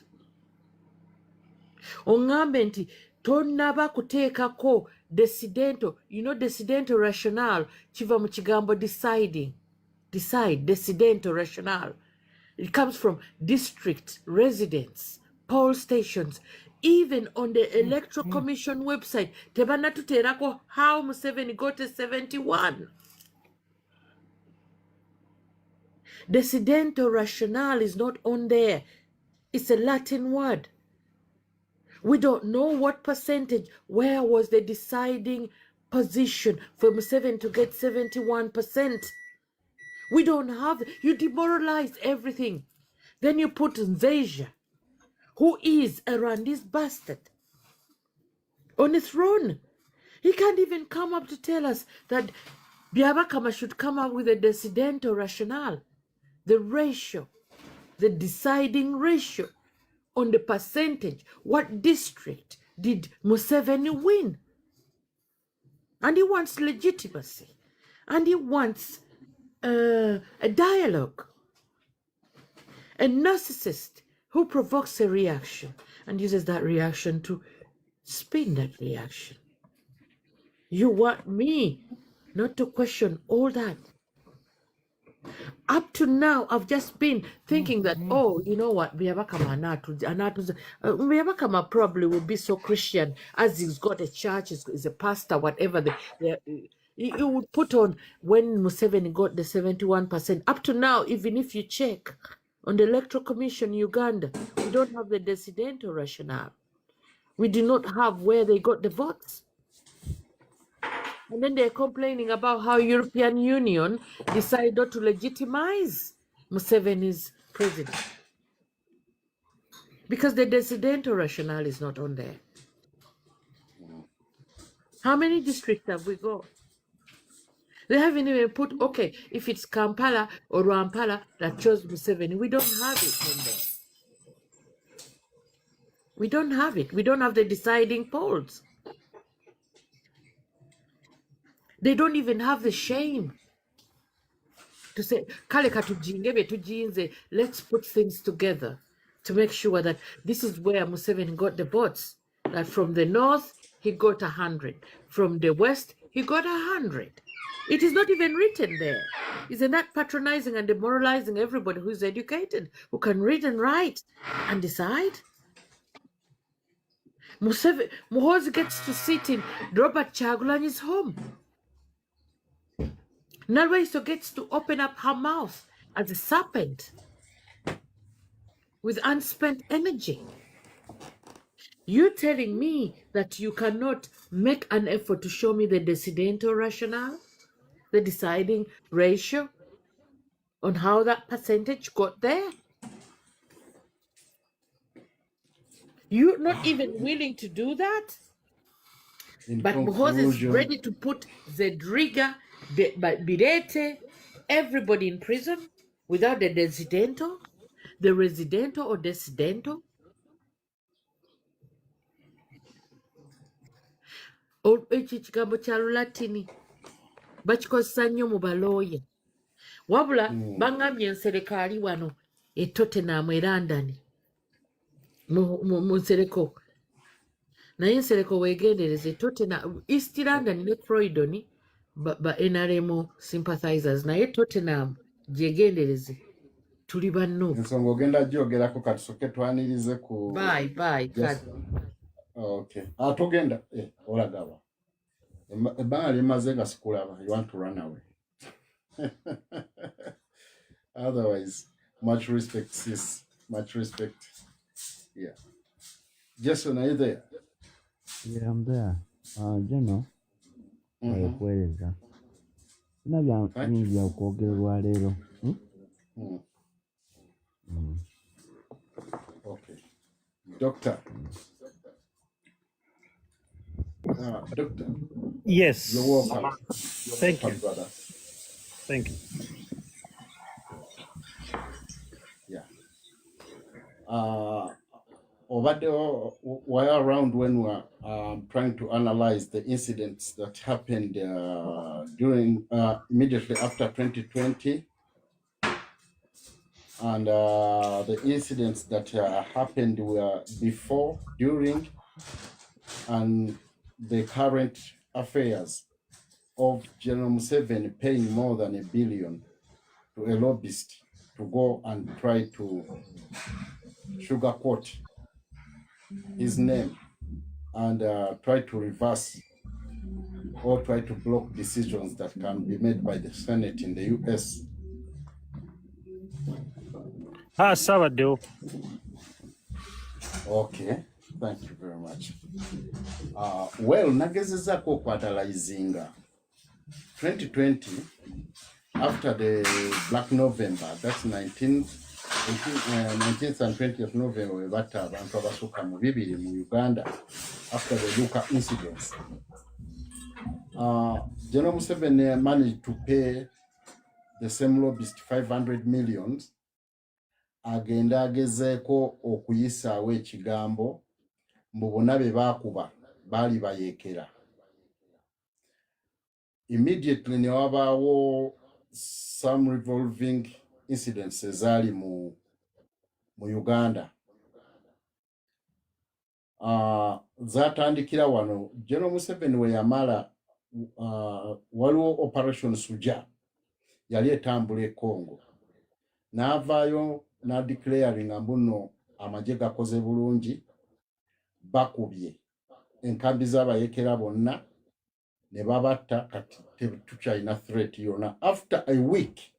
Ongambe nti tonnaba kuteekako decidental, you know decidental rationale kiva mu kigambo decide, decidental rationale. It comes from district, residents, poll stations. Even on the Electoral Commission website, tebanatuteerako how Museveni got to 71. Decidental rationale is not on there. It's a Latin word. We don't know what percentage, where was the deciding position for Museveni to get 71%. We don't have, you demoralize everything. Then you put Nzeja, who is a Rwandese bastard, on the throne. He can't even come up to tell us that Byabakama should come up with a decidental rationale, the ratio, the deciding ratio on the percentage. What district did Museveni win? And he wants legitimacy. And he wants a dialogue. A narcissist who provokes a reaction and uses that reaction to spin that reaction. You want me not to question all that. Up to now, I've just been thinking that, oh, you know what, Byabakama probably will be so Christian as he's got a church, he's a pastor, whatever. He would put on when Museveni got the 71%. Up to now, even if you check on the Electoral Commission in Uganda, we don't have the decidental rationale. We do not have where they got the votes. And then they're complaining about how European Union decided to legitimize Museveni's president. Because the decidental rationale is not on there. How many districts have we got? They haven't even put, okay, if it's Kampala or Rwampara that chose Museveni, we don't have it on there. We don't have it. We don't have the deciding polls. They don't even have the shame to say, "Kale katujinge bye tujinze, let's put things together to make sure that this is where Museveni got the votes. That from the north, he got 100. From the west, he got 100. It is not even written there. Isn't that patronizing and demoralizing everybody who is educated, who can read and write and decide? Muhoozi gets to sit in Robert Chagulanyi's home. Nalweiso gets to open up her mouth as a serpent with unspent energy. You telling me that you cannot make an effort to show me the decidental rationale, the deciding ratio on how that percentage got there? You're not even willing to do that? But Muhoozi is ready to put Zedriga, Birete, everybody in prison without the decidental, the residential or decidental. Ekyo ekigambo kya Lulatini bakikozesa nnyo mu balooya. Wabula bangambye ensereko ali wano e Tottenham e London mu nsereko. Naye ensereko weegendereze Tottenham, East London ne Croydon ba NRM sympathizers, naye Tottenham gyegendereze tuli banno. Ensonga ogenda gyogerako katusoke twanirize ku Bye kati. Okay. Tugenda olagaba. Ebbanga limaze nga sikulaba. You want to run away. Otherwise, much respect, sis. Much respect. Yeah. Jason, are you there? Yeah, I'm there. General, kueleza. Sina vya mingi ya kuogelea leo. Doctor. Doctor. Yes. You're welcome. Thank you, brother. thank you. Yeah. Obade were around when we were trying to analyze the incidents that happened during immediately after 2020, and the incidents that happened were before, during, and the current affairs of General Museveni paying more than $1 billion to a lobbyist to go and try to sugarcoat his name and try to reverse or try to block decisions that can be made by the Senate in the US. Sabadeo. Okay, thank you very much. Well, nagezezaako okwatalayizinga 2020 after the Black November, that's 19th and 20th November, we batta abantu abasukka mu 200 mu Uganda after the Luka incidents. General Museveni managed to pay the same lobbyist 500 million. Agenda agezeeko okuyisaawo ekigambo mbu bonna be baakuba baali bayeekera. Immediately ne wabaawo some revolving incidents ezaali mu Uganda. Zaatandikira wano General Museveni we yamala waliwo Operation Suja yali etambula e Congo. N'avaayo n'adeclaring mbuno amagye gakoze bulungi, bakubye enkambi z'abayeekera bonna ne babatta, kati tetukyalina threat yonna. After a week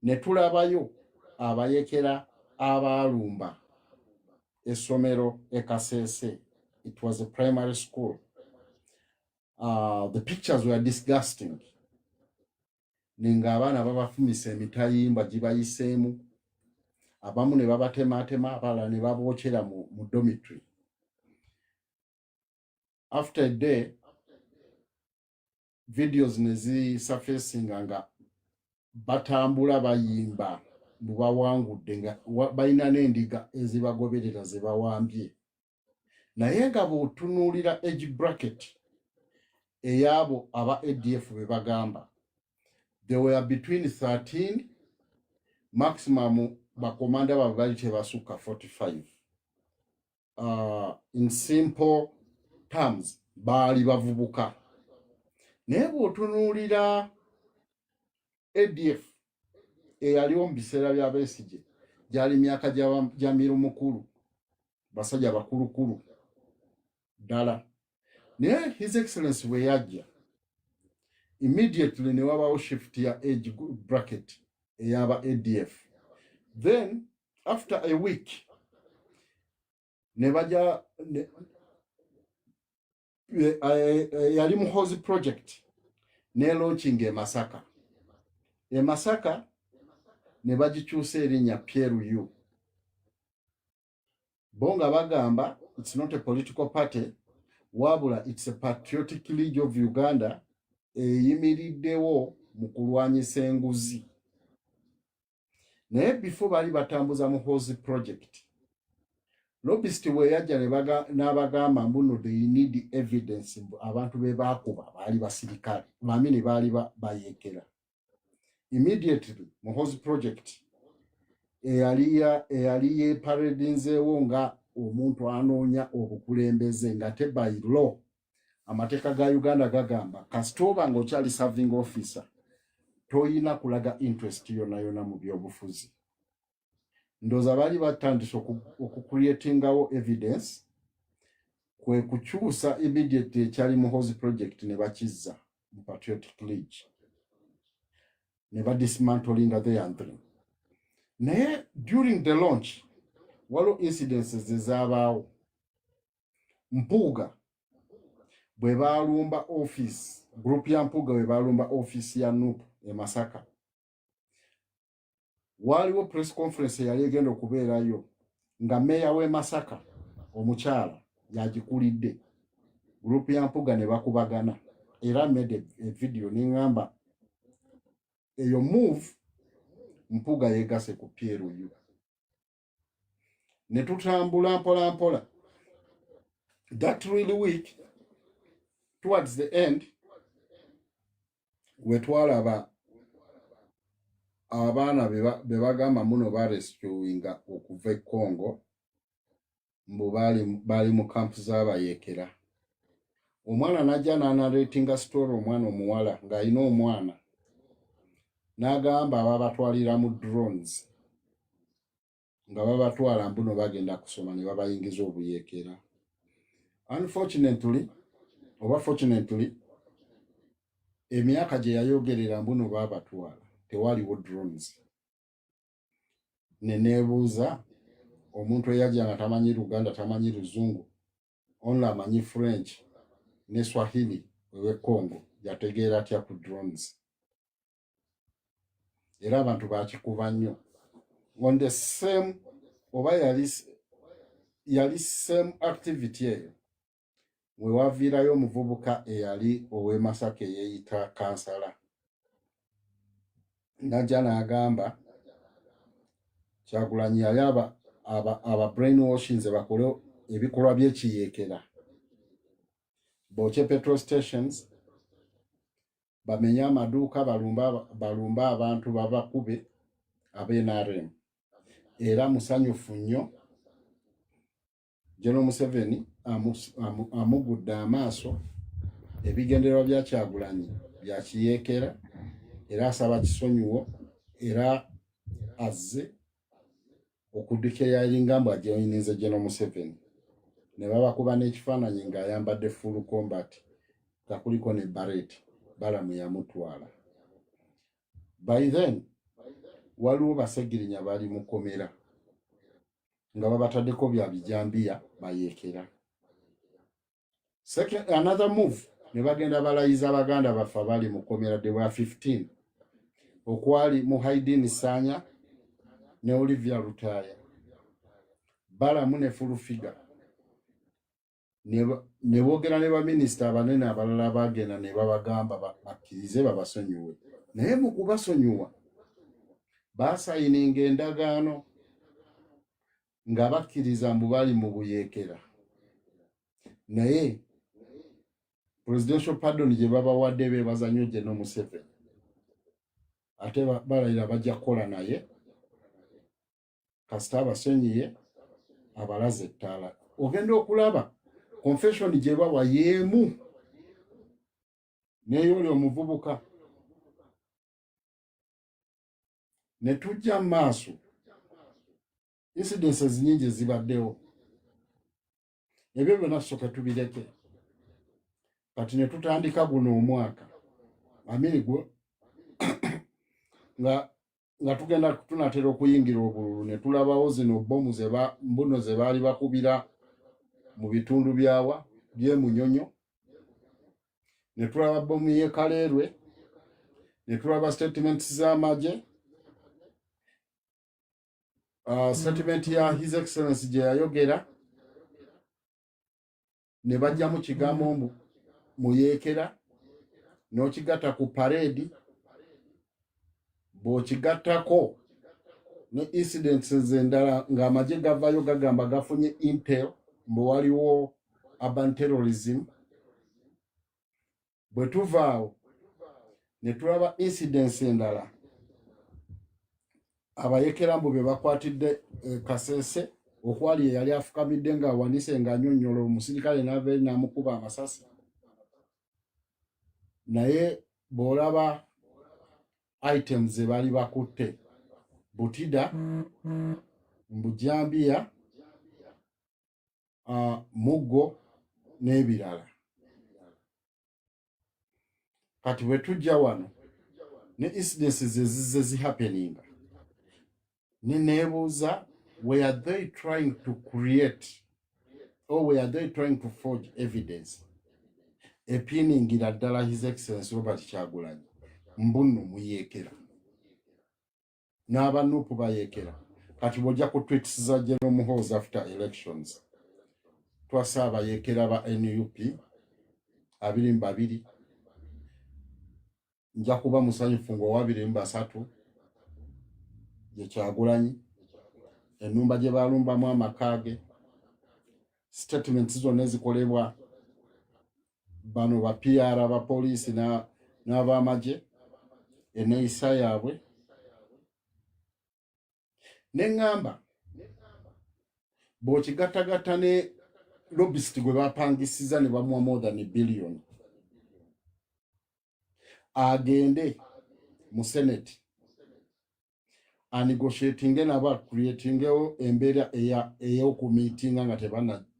ne tulabayo abayeekera abaalumba essomero e Kasese. It was a primary school. The pictures were disgusting. Ninga abaana babafumisa emitayimba gibayiseemu, abamu ne babatematema, abalala ne babookyera mu dormitory. After a day, videos ne zisurfacinga nga batambula bayimba mu bawangudde nga balina n'endiga ezibagoberera ze bawambye. Naye nga bw'otunuulira age bracket ey'abo aba ADF be bagamba, they were between 13, maximum bakomanda baabwe tebasukka 45. In simple terms, baali bavubuka. Naye bw'otunuulira ADF eyaliwo mu biseera bya Besigye gyali myaka gya mirumukulu, basajja bakulukulu ddala. Naye His Excellency bwe yajja, immediately ne wabaawo shift ya age bracket ey'aba ADF. Then after a week ne bajja yali Muhoozi project ne launching e Masaka. E Masaka ne bagikyusa erinnya PRU. Bonga bagamba it's not a political party, wabula it's a patriotic league of Uganda eyimiriddewo mu kulwanyisa enguzi. Naye before bali batambuza Muhoozi project, Lobbyist we yajja n'abagamba mbuno they need evidence abantu be baakuba baali basirikale, bamini baali bayeekera. Immediately Muhoozi project eyali yeeparedinzeewo nga omuntu anoonya obukulembeze nga te by law. Amateeka ga Uganda gagamba kasita oba ng'okyali serving officer toyina kulaga interest yonna mu byobufuzi. Ndowooza baali batandise okucreatingawo evidence, kwe kukyusa immediately ekyali Muhoozi project ne bakizza mu Patriotic League ne badismantlinga the anthem. Naye during the launch waliwo incidences ezaabaawo. Mpuuga bwe baalumba office, group ya Mpuuga bwe baalumba office ya NUP e Masaka, waliwo press conference yali egenda okubeerayo nga meya w'e Masaka omukyala yagikulidde group ya Mpuga ne bakubagana era made a video n'ingamba eyo move Mpuga yegase ku PLU ne tutambula mpola mpola. That really week towards the end we twalaba abaana be bagamba muno barescuinga okuva e Congo mbu bali mu camp z'abayekera. Omwana najja n'anaratinga story omwana omuwala ng'alina omwana n'agamba ababatwalira mu drones nga babatwala mbuno bagenda kusoma ne babayingiza obuyekera. Unfortunately oba fortunately emyaka gye yayogerera mbuno babatwala tewaliwo drones. Neneebuuza omuntu eyajja nga tamanyi Luganda tamanyi Luzungu only amanyi French ne Swahili ewe Congo yategeera atya ku drones. Era abantu bakikuba nnyo on the same oba yali same activity eyo we waviirayo omuvubuka eyali ow'e Masaka eyeeyita kansala najja n'agamba Kyagulanyi yali aba brainwashing bakole ebikolwa by'ekiyeekera bookye petrol stations bamenye amaduuka balumba abantu babakube ab'NRM. Era musanyufu nnyo General Museveni amugudde amaaso ebigendererwa bya Kyagulanyi bya kiyeekera era asaba kisonyiwo era azze okudikiraringa mbu ajoyininze General Museveni ne babakuba n'ekifaananyi ng'ayambadde full combat nga kuliko ne barret balamu yamutwala. By then waliwo basegirinya bali mu komera nga babataddeko bya bijambiya bayeekera. Another move ne bagenda balayiza Abaganda baffe abali mu komera de wa 15 okwali Muhaidini Sanya ne Olivia Lutaya balamu ne Fulufiga ne boogera ne baminisita abanene abalala bagenda ne babagamba bakkirize babasonyiwe naye mu kubasonyiwa baasayininga endagaano nga bakkiriza mbu bali mu buyeekera naye presidential pardon gye babawadde beebaza nnyo General Museveni ate balayira bajja kukola naye kasita abasonyiye abalaze ettaala. Ogenda okulaba confession gye bawa yeemu neyo oli omuvubuka ne tujja mu maaso incidences nyingi zibaddewo ebyo byonna tusooke tubireke kati ne tutandika guno omwaka amiri gwo nga tugenda tunatera okuyingira obululu ne tulabawo zino bomu mbuno ze baali bakubira mu bitundu byawa by'emunyonyo ne tulaba bomu y'e Kaleerwe ne tulaba statements z'amagye statement ya His Excellency gye yayogera ne bajja mu kigambo muyeekera n'okigatta ku parade bw'okigattako ne incidents endala ng'amagye gavayo gagamba gafunye intel mbu waliwo urban terrorism. Bwe tuvaawo ne tulaba incidents endala abayekera mbu be bakwatidde Kasese okwali yali afukamidde ng'awanise ng'annyonnyola omusirikale n'ava eri n'amukuba amasasi naye bw'olaba items ze baali bakutte Butida Mbujambiya Muggo n'ebirala. Kati bwe tujja wano ne incidents ze zihappeninga ne neebuuza were they trying to create or were they trying to forge evidence epiningira ddala His Excellency Robert Kyagulanyi mbuno muyeekera n'aba NUP bayeekera kati bw'ojja ku tweets za General Muhoozi after elections twasaba yekera ba NUP 22 nja kuba musanyufu ngo 23 ye Kyagulanyi ennumba gye balumbamu amakage statements zonna ezikolebwa bano ba PR ba poliisi n'abamagye enneeyisa yaabwe neŋŋamba bw'okigattagatta ne Lobbyist gwe bapangisiza ne bamuwa more than $1 billion agende mu Senate anegotiatinge nabo creatingewo embeera ey'okumiitinga nga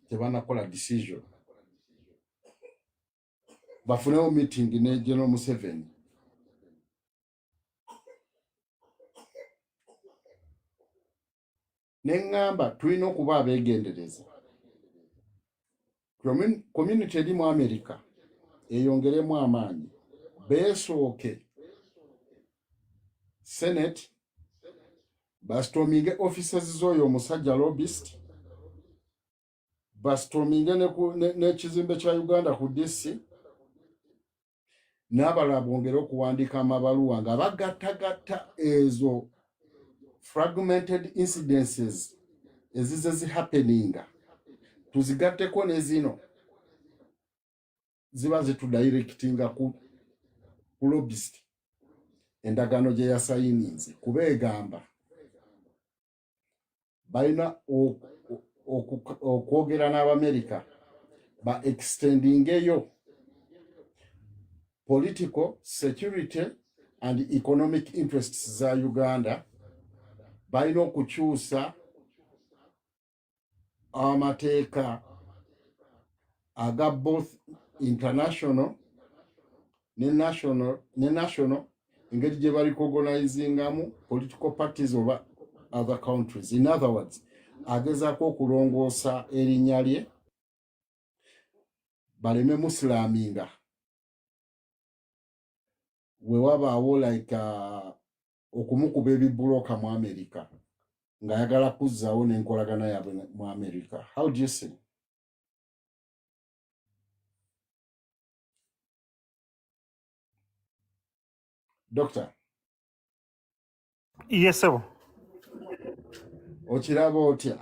tebanakola decision bafunewo meeting ne General Museveni neŋŋamba tulina okuba abeegendereza community eri mu America eyongeremu amaanyi beesooke Senate bastorminge offices z'oyo omusajja Lobbyist bastorminge n'ekizimbe kya Uganda ku DC n'abalala bongere okuwandiika amabaluwa nga bagattagatta ezo fragmented incidences ezize zihappeninga tuzigatteko ne zino ziba zitudirectinga ku Lobbyist endagaano gye yasayininze kubeegamba balina okwogera n'Abamerika ba extendingeyo political security and economic interests za Uganda balina okukyusa amateeka aga both international ne national engeri gye bali organizingamu political parties oba other countries. In other words, agezaako okulongoosa erinnya lye baleme musilaaminga we wabaawo like okumukuba ebibulooka mu America ng'ayagala kuzzaawo n'enkolagana yaabwe mu America. How do you see? Doctor? Yes, sir. Okiraba otya?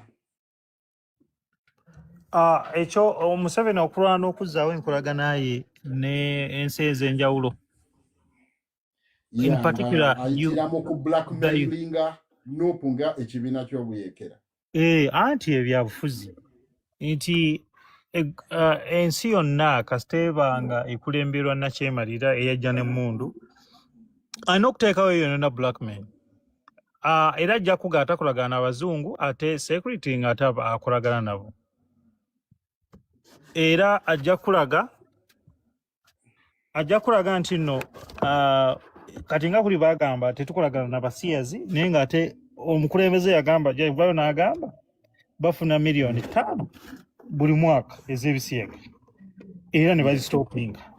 Ekyo Museveni okulwana n'okuzzaawo enkolagana ye n'ensi ez'enjawulo. In particular, ayitiramu ku blackmailinga NUP nga ekibiina ky'obuyeekera. Anti ebyabufuzi nti ensi yonna kasiteeba nga ekulemberwa Nakyemalira eyajja n'emmundu alina okuteekawo eyo yonna blackmail. Era ajja kugaata kulagana Abazungu ate security nga ate akolagana nabo. Era ajja kulaga nti nno kati nga kuli bagamba tetukolagana n'abasiyazi naye nga ate omukulembeze yagamba Gyebavunaana n'agamba bafuna $5 million buli mwaka ez'ebisiyaga era ne bazistopinga.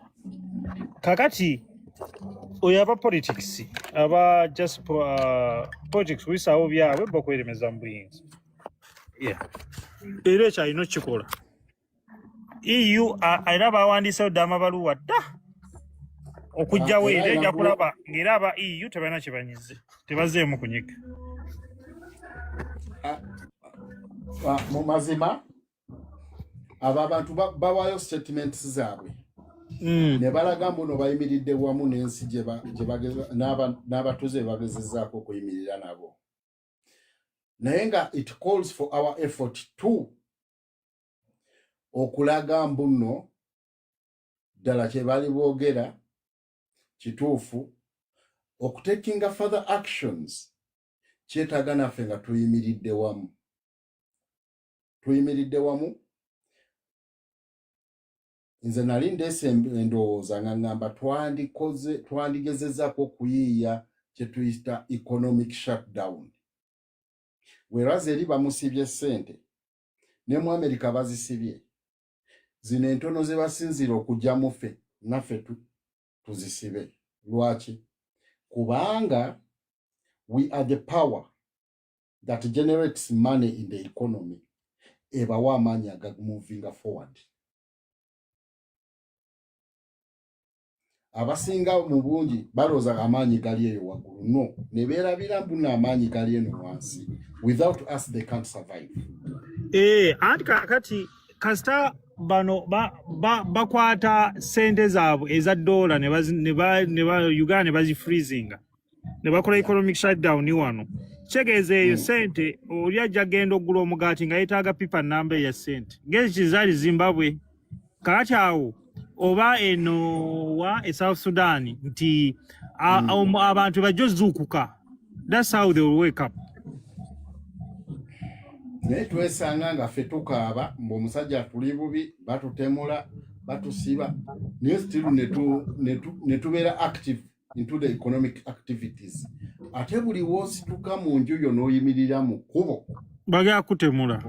Kakati oyo aba politics aba just politics wisaawo byabwe bakweremeza mu buyinza. Era ekyo alina okukikola. EU era bawandiisewo dda amabaluwa dda okujjawo era ejja kulaba ng'era aba EU tebalina kye banyize tebazeemu kunyiga. Mu mazima abo abantu bawaayo statements zaabwe ne balaga mbuno bayimiridde wamu n'ensi n'abatuze bagezezzaako okuyimirira nabo. Naye nga it calls for our effort too okulaga mbuno ddala kye bali boogera kituufu okutakinga further actions kyetaaga naffe nga tuyimiridde wamu. Nze nali ndeese endowooza nga ngamba twandigezezzaako okuyiiya kye tuyita economic shutdown. Whereas eri bamusibye ssente ne mu America bazisibye zino entono ze basinzira okujja muffe naffe tuzisibe. Lwaki? Kubanga we are the power that generates money in the economy ebawa amaanyi moving forward. Abasinga mu bungi balooza amaanyi gali eyo waggulu. No, ne beerabira mbuna amaanyi gali eno wansi. Without us they can't survive. Anti kati kasita bano bakwata sente zaabwe eza dola ne Uganda ne bazifreezinga ne bakola economic shutdown wano. Kitegeeza eyo sente oli ajja genda oggula omugaati nga yeetaaga pipa namba ya sente ng'eki zaali Zimbabwe. Kakati awo oba eno wa South Sudan nti abantu bajja zuukuka. That's how they will wake up. Naye twesanga nga ffe tukaaba ng'omusajja tuli bubi batutemula batusiba naye still ne tubeera active into the economic activities. Ate buli w'osituka mu nju yo n'oyimirira mu kkubo bagenda kutemula.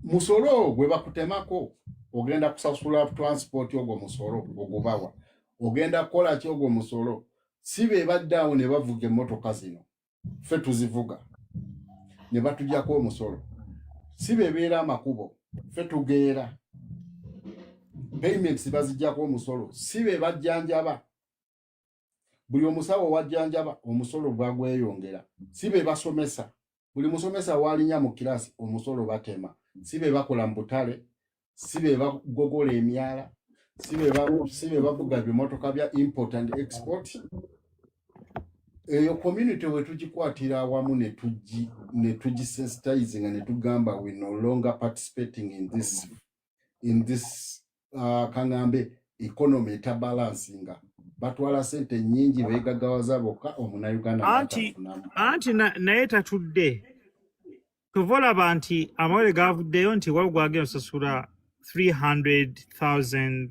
Musolo gwe bakutemako ogenda kusasula transport ogwo musolo ogubawa. Ogenda kukola ki ogwo musolo. Si be baddawo ne bavuga emmotoka zino ffe tuzivuga ne batujjako omusolo. Si bebeera amakubo ffe tugeera. Payments bazijjako omusolo. Si be bajjanjaba. Buli omusawo wajjanjaba omusolo gwagweyongera. Si be basomesa. Buli musomesa walinya mu kirasi omusolo batema. Si be bakola mu butale. Si be bagogola emyala. Si be bavuga bimotoka bya import and export. Eyo community we tugikwatira awamu ne tugisensitizing ne tugamba we no longer participating in this kangambe economy etabalansinga. Batwala sente nyingi beegaggawaza bokka Omunayuganda anti naye tatudde tuvolaba nti amawere gaavuddeyo nti waliwo gwagenda osasula $300,000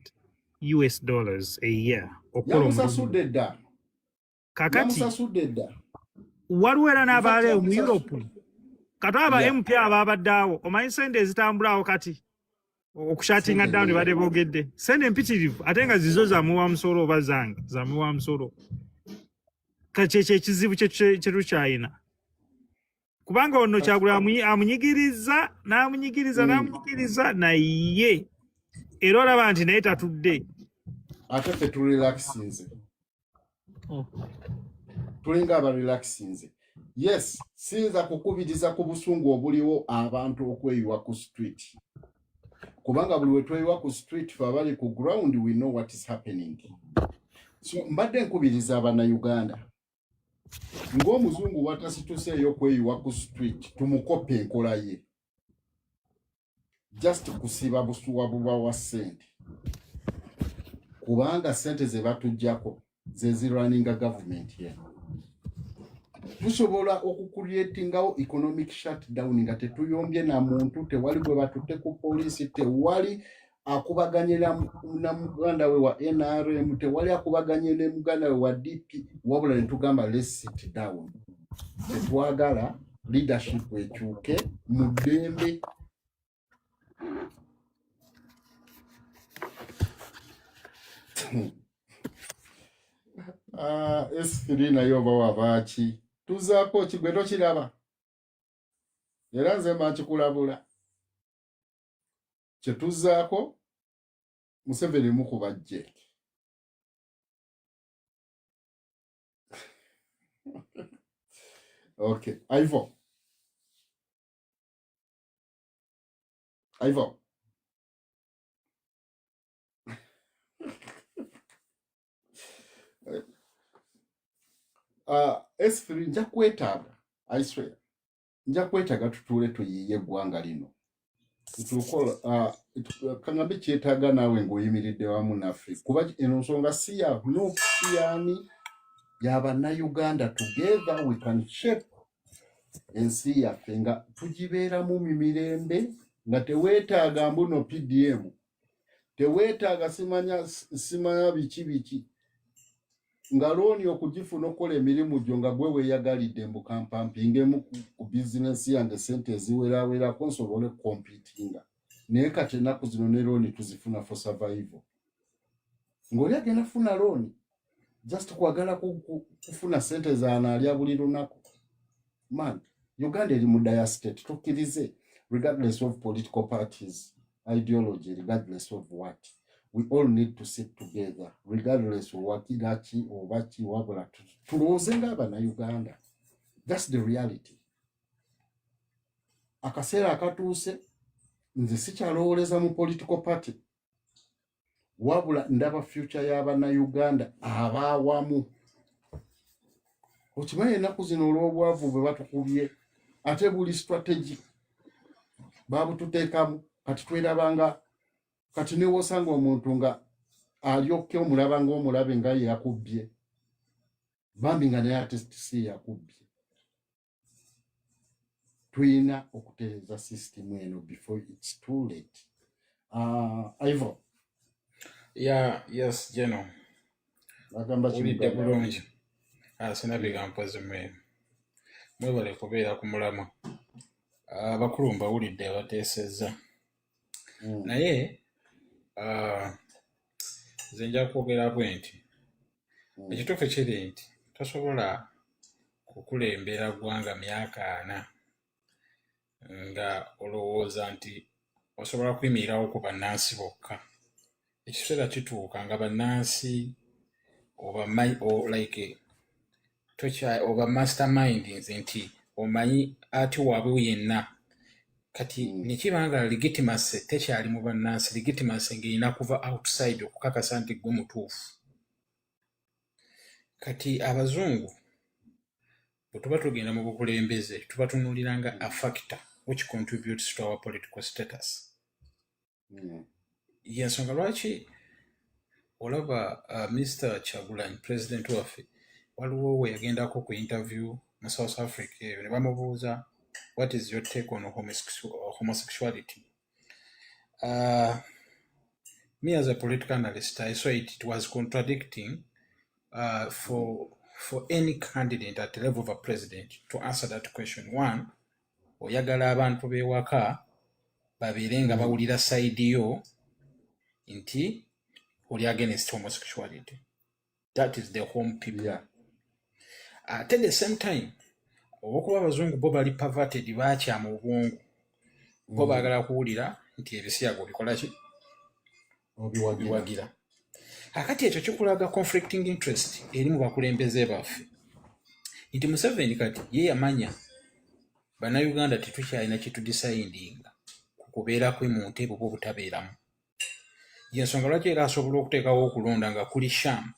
US a year okukola yamusasudde dda. kakati waliwo era n'abaaleewo mu Europe kati aba MP abaabaddeawo omanyi sente ezitambulawo kati okushatinga down ne badde boogedde sente mpitirivu ate nga zizo zamuwa musolo oba zange zamuwa musolo. Kakyekyo ekizibu kye tukyayina kubanga ono Kyagulanyi amunyigiriza n'amunyigiriza naye era olaba nti naye tatudde. Ate ffe turelaxinze. Tulinga abarelaxinze. Yes, sinza kukubiriza ku busungu obuliwo abantu okweyiwa ku street. Kubanga buli we tweyiwa ku street fe abali ku ground we know what is happening. So mbadde nkubiriza Abannayuganda ng'omuzungu watasituseeyo kweyiwa ku street tumukope enkola ye. Just kusiba busuwa bubawa ssente. Kubanga ssente ze batujjako ze zirunninga government ye. Tusobola okucreatingawo economic shutdown nga tetuyombye na muntu, tewali gwe batutte ku poliisi, tewali akubaganyira na muganda we wa NRM, tewali akubaganyira ne muganda we wa DP, wabula ne tugamba let's sit down. Tetwagala leadership ekyuke mu ddembe. S3 nayo bawabaaki tuzaako kigwe tokiraba era nze mbankikulabula kye tuzaako Museveni mukuba jje. Okay, Ivo S3 nja kwetaaga, I swear, nja kwetaaga tutuule tuyiye eggwanga lino. Tukola kangambe kyetaaga naawe ng'oyimiridde wamu naffe. Kuba eno nsonga si ya NUP yani ya Bannayuganda. Together we can shape ensi yaffe nga tugibeeramu mu mirembe nga teweetaaga mbuno PDM. Teweetaaga simanya biki. Nga looni okugifuna okukola emirimu gyo nga gwe weeyagalidde mbukampampingemu ku bizinesi yange sente eziwerawerako nsobole kompitinga. Naye kati ennaku zino ne looni tuzifuna for survival. Ng'oli agenda funa looni just kwagala kufuna sente z'anaalya buli lunaku. Man, Uganda eri mu dire state tukkirize regardless of political parties ideology regardless of what we all need to sit together regardless of wakiraki oba ki wabula tulowooze ng'Abannayuganda. That's the reality. Akaseera akatuuse nze sikyalowooleza mu political party wabula ndaba future y'Abannayuganda abaawamu. Okimanyi ennaku zino olw'obwavu bwe batukubye ate buli strategy baabututeekamu kati twerabanga kati ne wosanga omuntu nga alyokke omulaba ng'omulabe nga yakubbye bambi nga naye ate si yakubbye. Tuyina okutereeza system eno before it's too late. Ivo. Yeah, yes, General. Agamba Ulidde bulungi. Sina bigambo zimwe. Mwebale kubeera ku mulamwa. Abakulu mbawulidde bateesezza. Naye nze nja kwogerako nti ekituufu kiri nti tosobola kukulembera ggwanga myaka 4 nga olowooza nti osobola kuyimirirawo ku bannansi bokka. Ekiseera kituuka nga bannansi oba mastermindings nti omanyi ati waabwe yenna kati nekibanga legitimacy tekyali mu bannansi. Legitimacy ng'erina kuva outside okukakasa nti gwe mutuufu. Kati abazungu bwe tuba tugenda mu bukulembeze tuba tunuuliranga a factor which contributes to our political status. Yensonga lwaki olaba Mr. Kyagulanyi president waffe waliwo we yagendako ku interview mu South Africa ne bamubuuza what is your take on homosexuality. Me as a political analyst, I saw it was contradicting for any candidate at the level of a president to answer that question. One, oyagala abantu bewaka babeere nga bawulira side yo nti oli against homosexuality. That is the home people. Yeah. At the same time, okuba abazungu bo bali perverted bakyama obwongo bo baagala kuwulira nti ebisiyago bikola ki obiwagira. Akati ekyo kikulaga conflicting interest eri mu bakulembeze baffe nti Museveni kati ye yamanya Bannayuganda tetukyalina kitudisayindinga ku kubeera kwe mu ntebe oba obutabeeramu. Yensonga lwaki era asobola okuteekawo okulonda nga kuli sham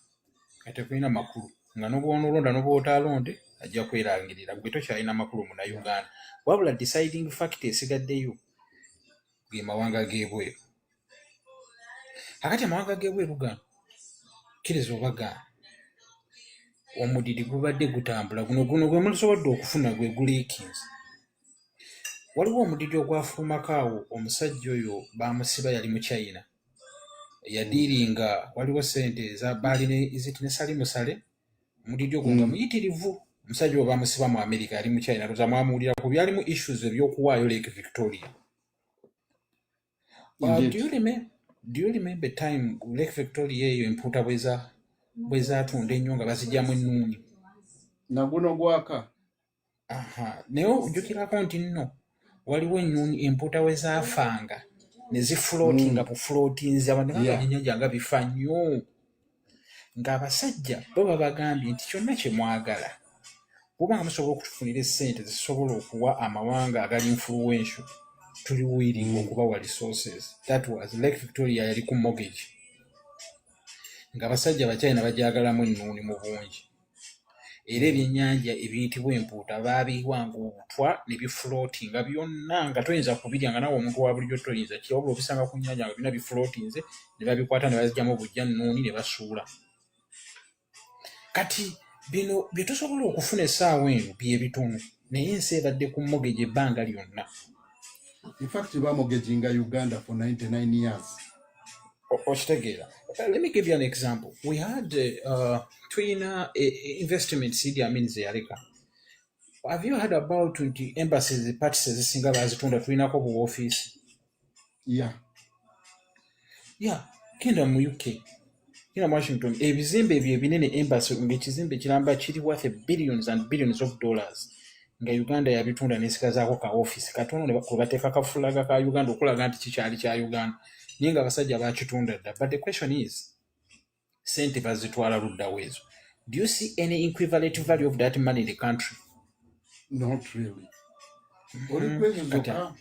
nga tekulina makulu nga n'obwonoolonda n'obwotaalonde ajja kwerangirira gwe tokyalina makulu Munnayuganda wabula deciding fact esigaddeyo ge mawanga g'ebweru. Akati amawanga g'ebweru gano kkiriza oba gaana omudidi gubadde gutambula guno gwe musobodde okufuna gwe guliikinze. Waliwo omudidi ogwafulumako awo omusajja oyo baamusiba yali mu China yadiiringa waliwo sente ezabaali ne salimusale omudidi ogwo nga muyitirivu. Omusajja oyo baamusiba mu America yali mu China loza mwamuwulira ku byalimu issues ebyokuwaayo Lake Victoria. Do you remember time Lake Victoria eyo empuuta bwe zaatunda ennyo nga bazigyamu ennuuni naguno gwaka. Naye ojjukirako nti nno waliwo ennuuni empuuta we zaafanga ne zifulootinga bufulootinzi abantu baganyanja nga bifa nnyo ng'abasajja bo babagambye nti kyonna kye mwagala bw'obanga musobola okutufunira essente zisobola okuwa amawanga agali influential tuli willing okubawa resources. That was Lake Victoria yali ku mortgage ng'abasajja Abachina bagyagalamu ennuuni mu bungi era ebyennyanja ebiyitibwa empuuta baabiwanga obutwa ne bifulootinga byonna nga toyinza kubirya nga nawe omuntu wa bulijjo toyinza kiwabula obisanga ku nnyanja nga birina bifulootinze ne babikwata ne bazigyamu obujja nnuuni ne basuula. Kati bino bye tusobola okufuna essaawa eno bye bitono naye ensi ebadde ku mortgage ebbanga lyonna. In fact bamortgaging Uganda for 99 years. Okitegeera. Let me give you an example. We had twina investment Idi Amin ze yaleka. Have you heard about 20 embassies parties ezisinga bazitunda tulinako bu office? Yeah. Kenda mu UK. Kina Washington ebizimbe ebyo ebinene embassy ng'ekizimbe kiramba kiri worth billions and billions of dollars nga Uganda yabitunda n'esigazaako ka office katono ne bateeka kafulaga ka Uganda okulaga nti kikyali kya Uganda naye nga abasajja bakitunda dda. But the question is, sente bazitwala ludda weezo. Do you see any equivalent value of that money in the country? Not really.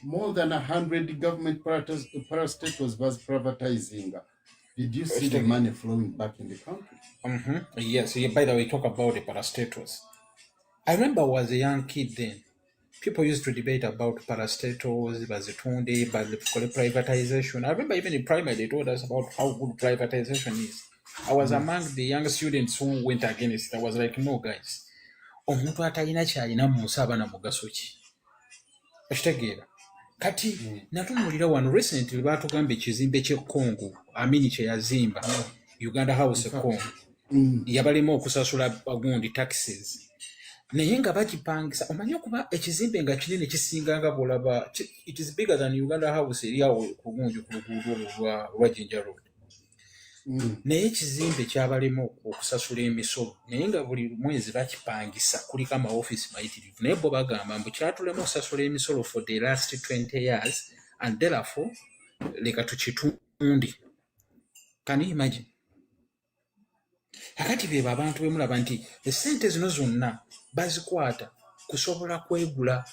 More than 100 government parastatals was privatizing. Did you see the money flowing back in the country? Yes. By the way, talk about the parastatals. I remember I was a young kid then. People used to debate about parastatals, bazitunde, privatization. I remember even in primary they told us about how good privatization is. I was among the young students who went against it. I was like, no guys. Omuntu atalina kyalina mu nsi aba na mugaso ki? Ekitegeera. Kati natunulira wano recently baatugamba ekizimbe ky'e Congo, Amini kye yazimba, Uganda House e Congo. Yabalema okusasula bagundi taxes. Naye nga bakipangisa, omanyi okuba ekizimbe nga kinene kisinga nga bw'olaba, it is bigger than Uganda House eri awo ku gundi ku luguudo lwa Jinja Road. Naye ekizimbe kyabalema okusasula emisolo naye nga buli mwezi bakipangisa kuliko amaofisi mayitirivu naye bo bagamba mbu kyatulema okusasula emisolo for the last 20 years and therefore leka tukitunde. Can you imagine? Kakati bebo abantu bemulaba nti esente zino zonna bazikwata kusobola kwegula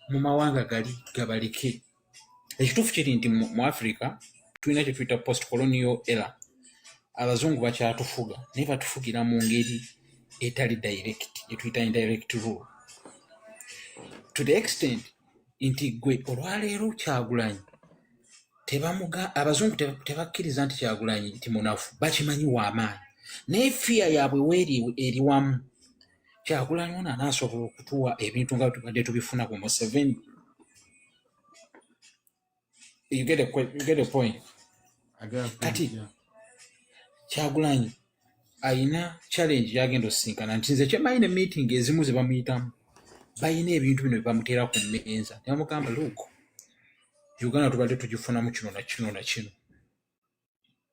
mu mawanga gali gabalike. Ekituufu kiri nti mu Africa tulina kye tuyita post colonial era. Abazungu bakyatufuga naye batufugira mu ngeri etali direct, etuyita indirect rule, to the extent nti gwe olwaleero Kyagulanyi abazungu tebakkiriza nti Kyagulanyi nti munafu, bakimanyi w'amaanyi naye fiya yaabwe weeri eri wamu. Kyagulanyi ono anaasobola okutuwa ebintu nga tubadde tubifuna ku Museveni. You get the point? Kati Kyagulanyi ayina challenge yagenda osisinkana nti nze kyemayina meeting ezimu ze bamuyitamu bayina ebintu bino byebamuteera ku mmeeza ne bamugamba look Uganda tubadde tugifunamu kino na kino na kino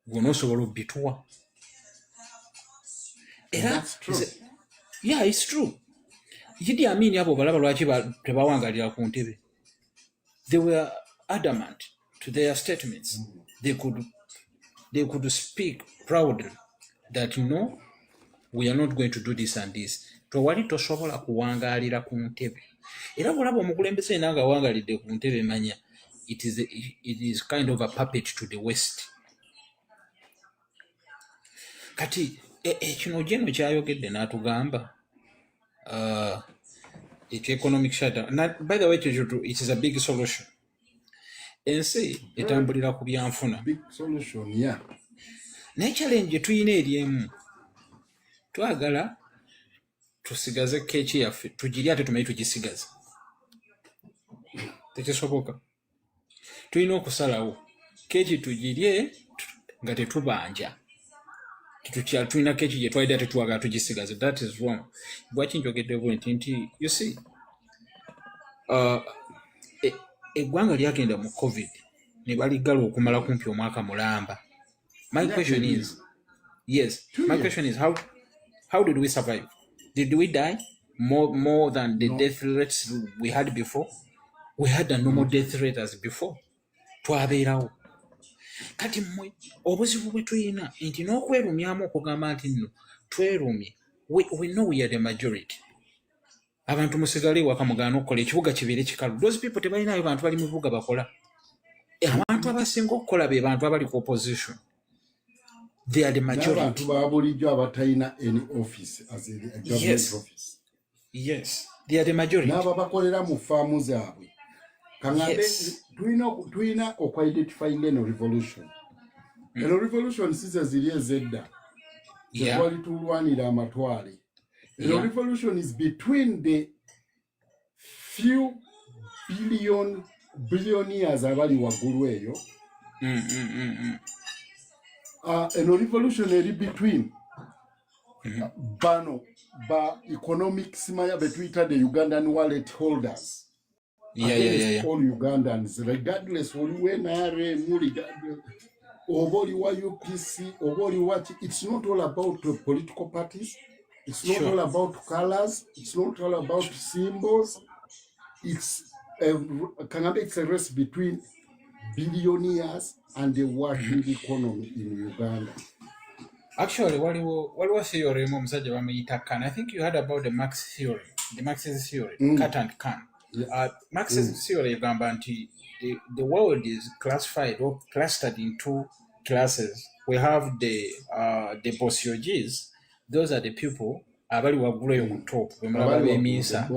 gwe noosobola obbituwa. Era yeah, it's true. Idi Amin abo balaba lwaki tebawangalira ku ntebe. They were adamant to their statements. They could speak proudly that no, we are not going to do this and this. Towali tosobola kuwangalira ku ntebe. Era bwolaba omukulembeze nanga wangalidde ku ntebe manya it is kind of a puppet to the West. Kati kino jeno kyayogedde n'atugamba economic shutdown. By the way, it is a big solution. Ensi etambulira ku byanfuna. Big solution, yeah. Naye challenge tuyina eri emu. Twagala tusigaze keeki yaffe tugiri ate tumanyi tugisigaza. Tekisoboka. Tulina okusalawo keeki tugirye nga tetubanja. Tulina keeki gye twalidde ate twagala tugisigaze. That is wrong. Bwaki njogedde bwenti nti you see eggwanga lyagenda mu COVID ne baligala okumala kumpi omwaka mulamba. My question is, yes, my question is how did we survive? Did we die more than the death rates we had before? We had a normal death rate as before. Twabeerawo. Kati mmwe obuzibu bwe tuyina nti n'okwerumyamu okugamba nti nno twerumye. We know we are the majority. Abantu musigale waka mugaana okukola ekibuga kibeere kikalu. Those people tebalinayo bantu bali mu bibuga bakola. Abantu abasinga okukola be bantu abali ku opposition. They are the majority. Abantu babulijjo abatalina any office as a government office. Yes, they are the majority. N'abo bakolera mu faamu zaabwe. Kangambe tulina okwidentifying eno revolution. Eno revolution size ziri ezedda. Twali tulwanira amatwale. The revolution is between the few billionaires abali waggulu eyo. Eno revolution eri between bano ba economic simaya between the Ugandan wallet holders. All Ugandans, regardless of when Oboli wa UPC, Oboli wa, it's not all about political parties. It's not all about colors. It's not all about symbols. it's it's a race between billionaires and the working economy in Uganda. Actually, waliwo theory mu omusajja bamuyita Khan. I think you heard about the Marx theory, the Marxist theory, Kat and Khan. Marxist theory egamba nti the world is classified or clustered in two classes. We have the bourgeois. Those are the people abali waggulu eyo ku top bemulaba b'emisa,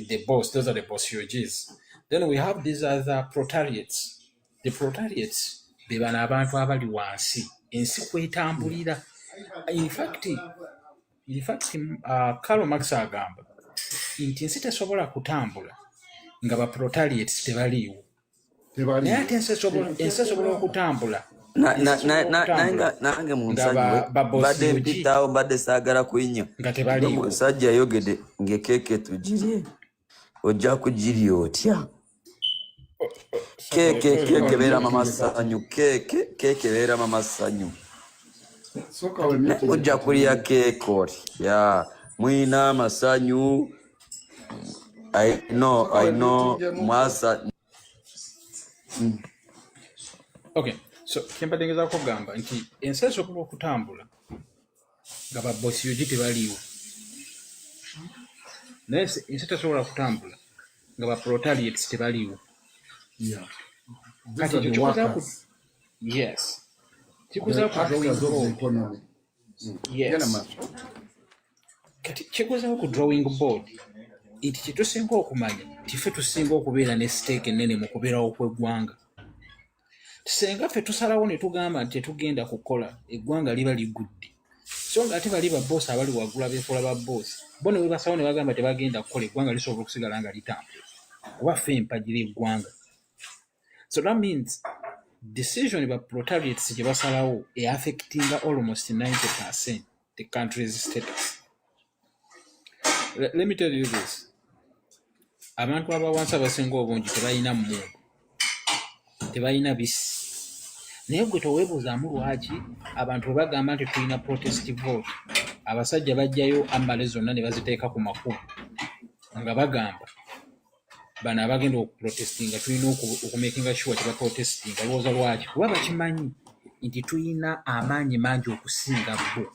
the boss. Those are the bourgeois. Then we have these other proletariats. The proletariats be bano abantu abali wansi ensi kwetambulira. In fact Karl Marx agamba nti ensi tesobola kutambula nga ba proletariats tebaliiwo. Naye ate ensi esobola okutambula nange munsajja badde mpitawo badde saagala kuyinya omusajja ayogedde ng'ekeeke tugirye ojja kugirya otya? Keeke beeramu amasanyu, keeke beeramu amasanyu. Ojja kulya keeke oti mwina amasanyu. I know mwasa. Okay, so kyempadde ngezaako kugamba nti ensi esobola okutambula nga babosi tebaliiwo, naye ensi tesobola kutambula nga baproletariats tebaliiwo. Kati kikuzaako ku drawing board nti kyetusinga okumanya tife tusinga okubeera ne stake ennene mu kubeerawo kw'eggwanga. Senga ffe tusalawo ne tugamba nti tetugenda kukola eggwanga liba ligudde, so nga ate bali babosi abali waggulu abeekola babosi bo ne webasawo ne bagamba tebagenda kukola eggwanga lisobola okusigala nga litambula oba ffe empagira eggwanga. So that means decision by proletariats gye basalawo affecting almost 90% the country's status. Let me tell you this. Abantu abawansi abasinga obungi tebalina mmundu, tebalina bisi. Naye gwe toweebuuzaamu lwaki abantu bwe bagamba nti tulina protest vote, abasajja bajjayo amale zonna ne baziteeka ku makubo nga bagamba bano abagenda okuprotestinga tulina okumakinga sure tebaprotestinga. Lowooza lwaki? Kuba bakimanyi nti tulina amaanyi mangi okusinga bo,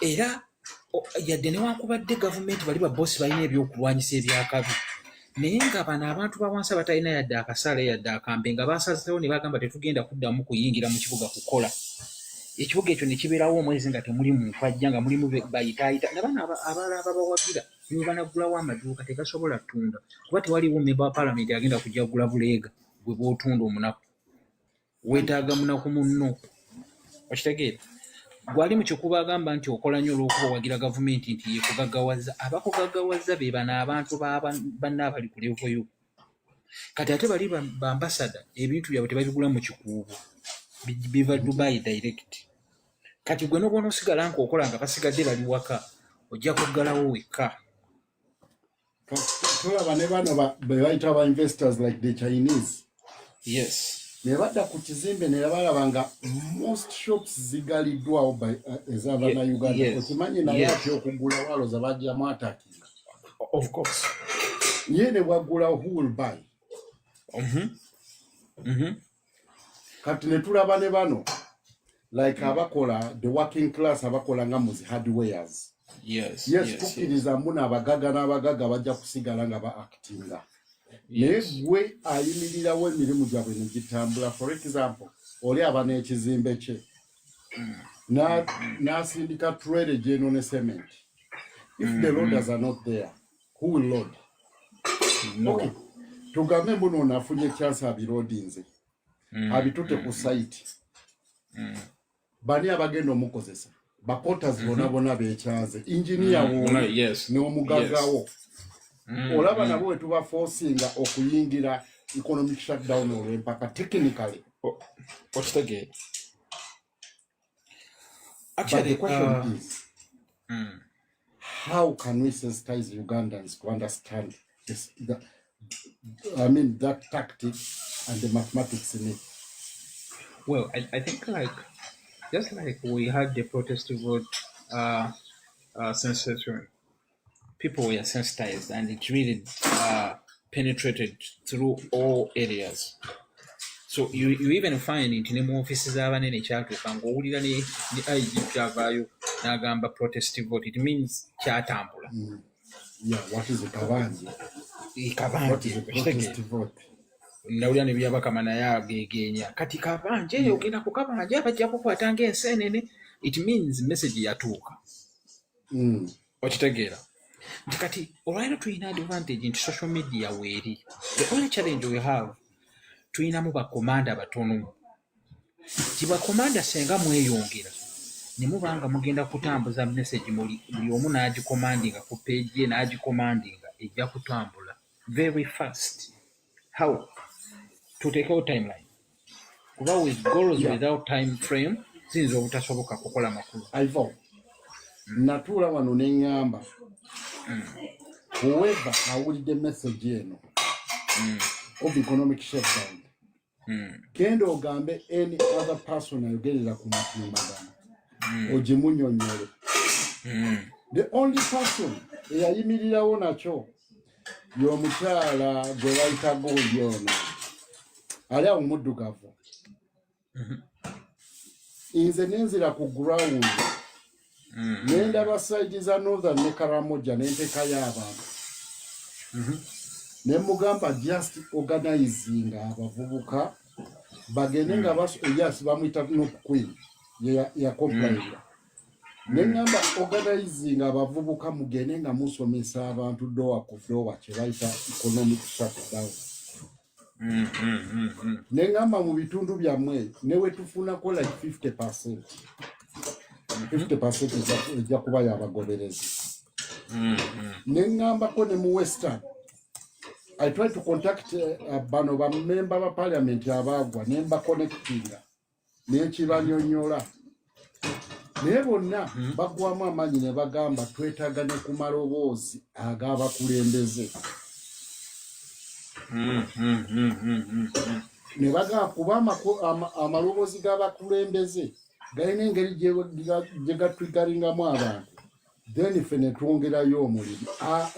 era yadde newankubadde gavumenti bali babosi balina ebyokulwanyisa ebyakabi, naye nga bano abantu bawansi abatalina yadde akasaale yadde akambe nga basazeewo ne bagamba tetugenda kuddamu kuyingira mu kibuga kukola. Ekibuga ekyo ne kibeerawo omwezi nga temuli muntu ajja, nga mulimu bayitaayita, nabana abalala babawagira nibo banaggulawo amaduuka tegasobola ttunda, kuba tewaliwo memba wa paalamenti agenda kujja kugula buleega gwe bw'otunda omunaku. Weetaaga munaku munno, okitegeera? Gwali mu kikuba agamba nti okola nnyo olw'okuba owagira gavumenti nti yekugaggawaza. Abakugaggawaza be bano abantu banna abali ku levo yo. Kati ate bali bambasada ebintu byabwe tebabigula mu kikuubo, biva Dubai direct. Kati gwe n'obona osigala ng'okola nga basigadde bali waka, ojja kuggalawo wekka. Tulaba ne bano be bayita aba investors like the Chinese. Yes. Ne badda ku kizimbe ne balaba nga most shops zigaliddwawo ez'abaana Uganda. Okimanyi naye ati okugula waloza bajjamu atakinga. Of course. Ye ne bwagulawo who will buy? Kati ne tulaba ne bano like abakola the working class abakola nga muzi hardwares. Yes. Tukkiriza muna abagaga n'abagaga bajja kusigala nga ba-actinga. Naye gwe ayimirirawo emirimu gyabwe ne gitambula. For example, oli aba n'ekizimbe kye n'asindika trade gyeno ne cement. If the loaders are not there, who will load? No. Okay. Tugambe mbuno onafunye chance abirodinze abitute ku site. Bani abagenda omukozesa bakotas bonabona bekyanze engineer wo n'omugagawo. Olaba nabo we tuba forcinga okuyingira economic shutdown olw'empaka technically. Okitegeera? Actually, the question is, how can we sensitize Ugandans to understand that tactic and the mathematics in it? Well, I think just like we had the protest vote sensation, people were sensitized and it really penetrated through all areas. So you even find it in the offices abanene kyatuuka ng'owulira ne IG kyavaayo n'agamba protest vote. It means kyatambula. Yeah, what is a kabanje? What is a protest vote? Nawulira ne byabakama naye ageegenya kati kabanje ogenda ku kabanje abajja kukwatanga enseenene. It means message yatuuka. Okitegeera nti kati olwaliro tulina advantage nti social media weeri. The only challenge we have tulinamu bakomanda batono. Kibakomanda senga mweyongera ne mubanga mugenda kutambuza message buli omu n'agikomandinga ku page ye n'agikomandinga ejja kutambula very fast. How to take out timeline kuba with goals without time frame sinzo obutasoboka kukola makulu. Ivo natula wano neŋŋamba whoever awulidde message eno of economic shutdown genda ogambe any other person ayogerera ku mutimbagano ogimunyonyole. The only person eyayimirirawo nakyo y'omukyala gwe bayita Gondi ono ali awo muddugavu. Nze nenzira ku ground nendaba side za Northern ne Karamoja n'entekayo abantu ne mugamba just organizing abavubuka bagende nga yes bamuyita NUP queen ya complain ne ngamba organizing abavubuka mugende nga musomesa abantu door ku door kye bayita economic shutdown. Ne ngamba mu bitundu byammwe ne wetufunako like 50%. 50% ejja kuba yabagoberezi. Ne ngambako ne mu Western I try to contact bano ba member ba parliament abagwa ne mba connectinga ne kibanyonyola naye bonna bagwamu amanyi ne bagamba twetaaga ne ku maloboozi ag'abakulembeze. Ne bagamba kuba amaloboozi g'abakulembeze galina engeri gye gatwigalingamu abantu then ife ne twongerayo omulimu.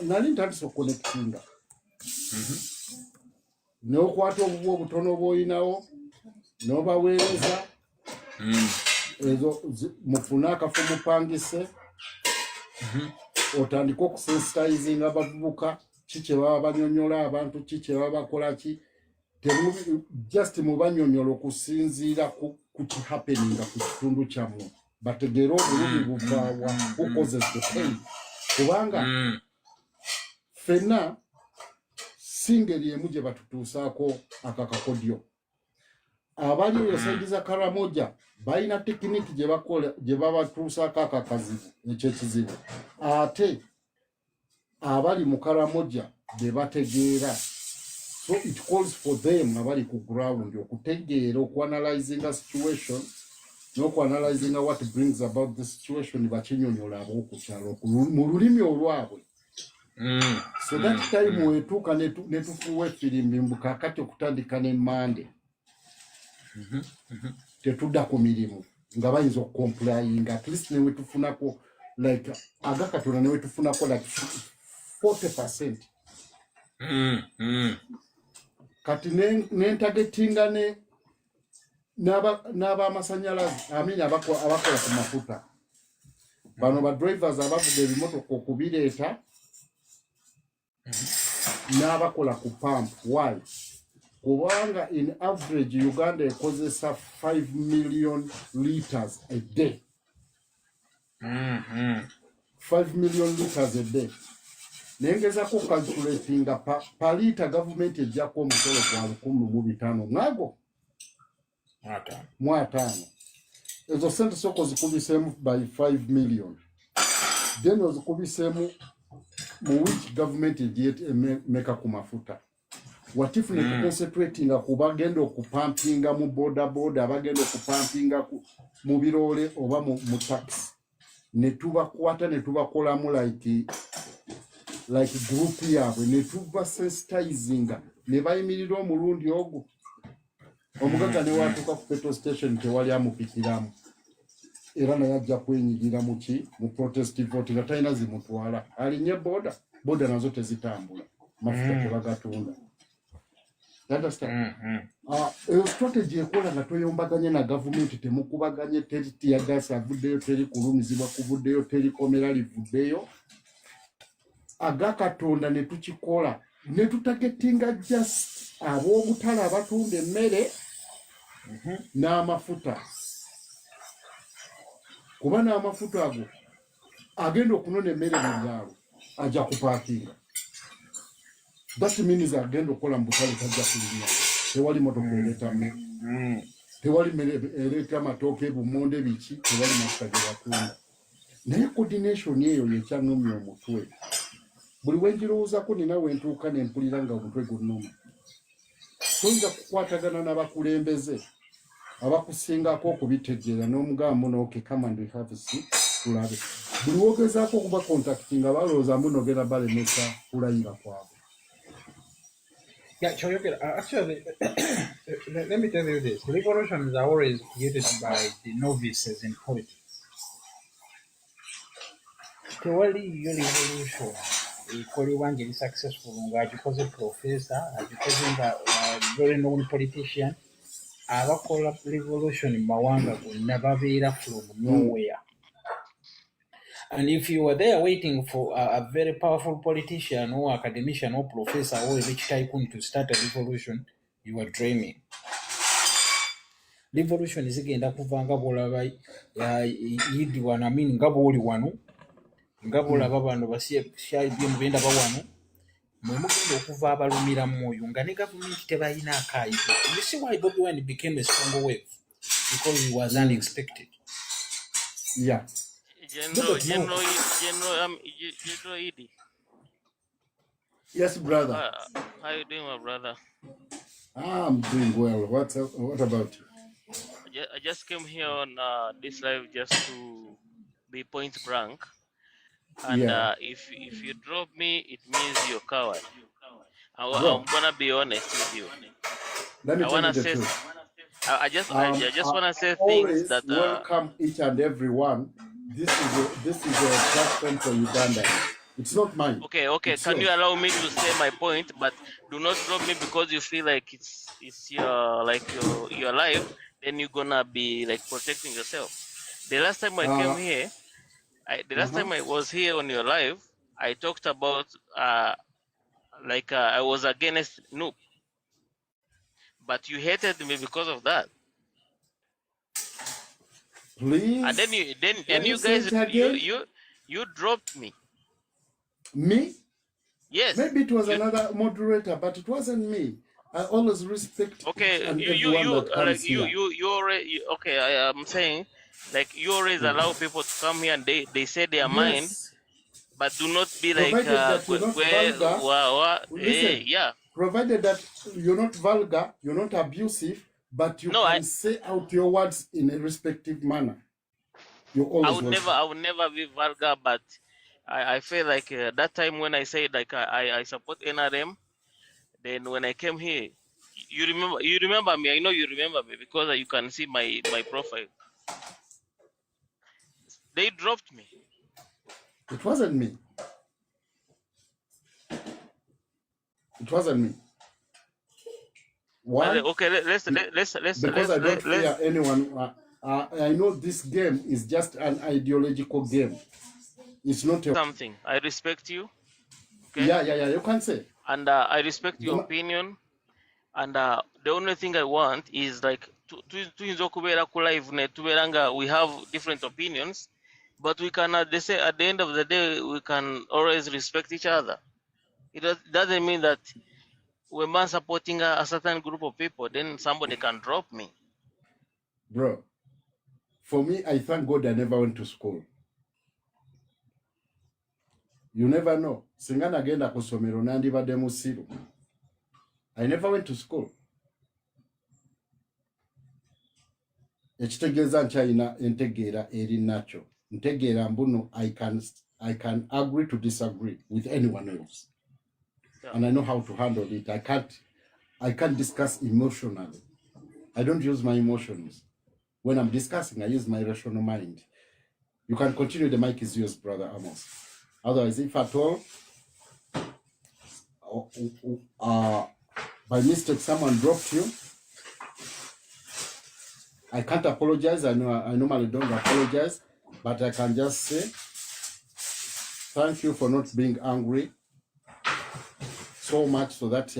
Nali ntandise okuconnectinga n'okwata obubu obutono bw'olinawo n'obaweereza ezo mufune akafo mupangise otandika okusensitizing abavubuka kikye baba banyonyola abantu kikye baba bakola ki just mubanyonyola okusinziira ku kihappeninga ku kitundu kyammwe bategeera obulumi buvaawa who causes the pain kubanga ffenna singeri emu gye batutuusaako akakakodyo. Abali eyo saidi za Karamoja balina tekiniki gye babatuusaako akakazibu ekyekizibu ate abali mu Karamoja be bategeera. So it calls for them abali ku ground okutegeera okuanalyzinga situation n'okuanalyzinga what brings about the situation bakinyonyola ab'okukyalo mu lulimi olwabwe. So that time wetuuka ne tufuwa effirimbi mbukakati okutandika ne Monday tetudda ku mirimu nga bayinza okucomplyinga at least ne wetufunako like agakatona ne wetufunako like 40%. Kati nentagetinga n'ab'amasanyalaze abakola ku mafuta bano ba drivers abavuga ebimotoka okubireeta n'abakola ku pump. Why? Kubanga in average Uganda ekozesa 5 million liters a day. 5 million liters a day. Nengezako calculatinga pa liter government ejjako omusolo gwa 1,500 mwago mwatano. Ezo sente soko zikubiseemu by 5 million. Then ozikubiseemu mu which government meka ku mafuta. What if ne concentrating kubagenda okupampinga mu boda abagenda okupampinga mu birole oba mu tax ne tubakwata ne tubakolamu like group yaabwe ne tuba sensitizing ne bayimirira omulundi ogwo omugaga ne watuuka ku petrol station tewali amupikiramu era naye ajja kwenyigira mu protest vote nga talina zimutwala alinye boda nazo tezitambula mafuta tebagatunda. Eyo strategy ekola nga toyombaganye na gavumenti temukubaganye teri tiyagasi avuddeyo teri kulumizibwa kuvuddeyo teri komera livuddeyo agakatonda ne tukikola ne tutagetinga just ab'obutale abatunda emmere n'amafuta kuba n'amafuta ago agenda okunona emmere mu byalo ajja kupaakinga. That means agenda okukola mu butale tajja kulimya tewali motoka ereetamu tewali ereeta amatooke bumonde biki tewali mafuta ge batunda naye coordination eyo yekyanumya omutwe buli wenjirowoozako nina wentuuka nempulira nga omutwe gunnuma. Toyinza kukwatagana n'abakulembeze abakusingako okubitegeera n'omugamba muno okay come and we have a seat tulabe buli wogezaako okuba contacting balowooza munogera balemesa kulayira kwabwe. Yeah, actually, let me tell you this. Revolutions are always created by the novices in politics. Tewali yo revolution ekolebwa ngeri successful nga agikoze professor agikoze nga very known politician abakola revolution mu mawanga gonna babeera from nowhere. And if you were there waiting for a very powerful politician or academician or professor or a rich tycoon to start a revolution, you are dreaming. Revolution is again kuvanga bolaba yidi wana mean ngabo oli wanu ngabo laba bano basiye shayi byenda bawanu mwe mugenda okuva abalumira moyo nga ne government tebayina akayi. You see why Bobby Wine became a stronger wave because it was unexpected. Yeah. General Edie. Yes, brother. How you doing, my brother? I'm doing well. What about you? I just came here on this live just to be point blank. And if you drop me, it means you're a coward. I'm gonna be honest with you. Let me tell you the truth. I just want to say always things that welcome each and every one. This is a platform for Uganda. It's not mine. Okay. It's Can yours. you allow me to say my point? But do not drop me because you feel like it's your life. Then you're gonna be like protecting yourself. The last time I came here, time I was here on your live, I talked about I was against NUP, but you hated me because of that. Please. And then you guys you dropped me. Me? Yes. Maybe it was another moderator, but it wasn't me. I always respect you already okay. I am saying like you always allow people to come here and they say their mind, but do not be like provided that you're not vulgar, you're not abusive, but you can say out your words in a respective manner. You always I would never be vulgar, but I feel like that time when I said like I support NRM, then when I came here, you remember me. I know you remember me because you can see my profile. They dropped me. It wasn't me. It wasn't me. Why? Okay, let's because I don't fear anyone. I know this game is just an ideological game. It's not something. I respect you. Okay? Yeah. You can say. And I respect your opinion. And the only thing I want is like we have different opinions, but we can at the end of the day we can always respect each other. It doesn't mean that when I'm supporting a certain group of people, then somebody can drop me. Bro, for me, I thank God I never went to school. You never know. Singana agenda kusomero nandi badde musiru. I never went to school. Ekitegeeza nkyalina entegeera eri nacho. Ntegeera mbuno I can agree to disagree with anyone else. And I know how to handle it. I can't discuss emotionally. I don't use my emotions. When I'm discussing, I use my rational mind. You can continue. The mic is yours, Brother Amos. Otherwise, if at all, by mistake someone dropped you, I can't apologize. I know I normally don't apologize, but I can just say thank you for not being angry so much so that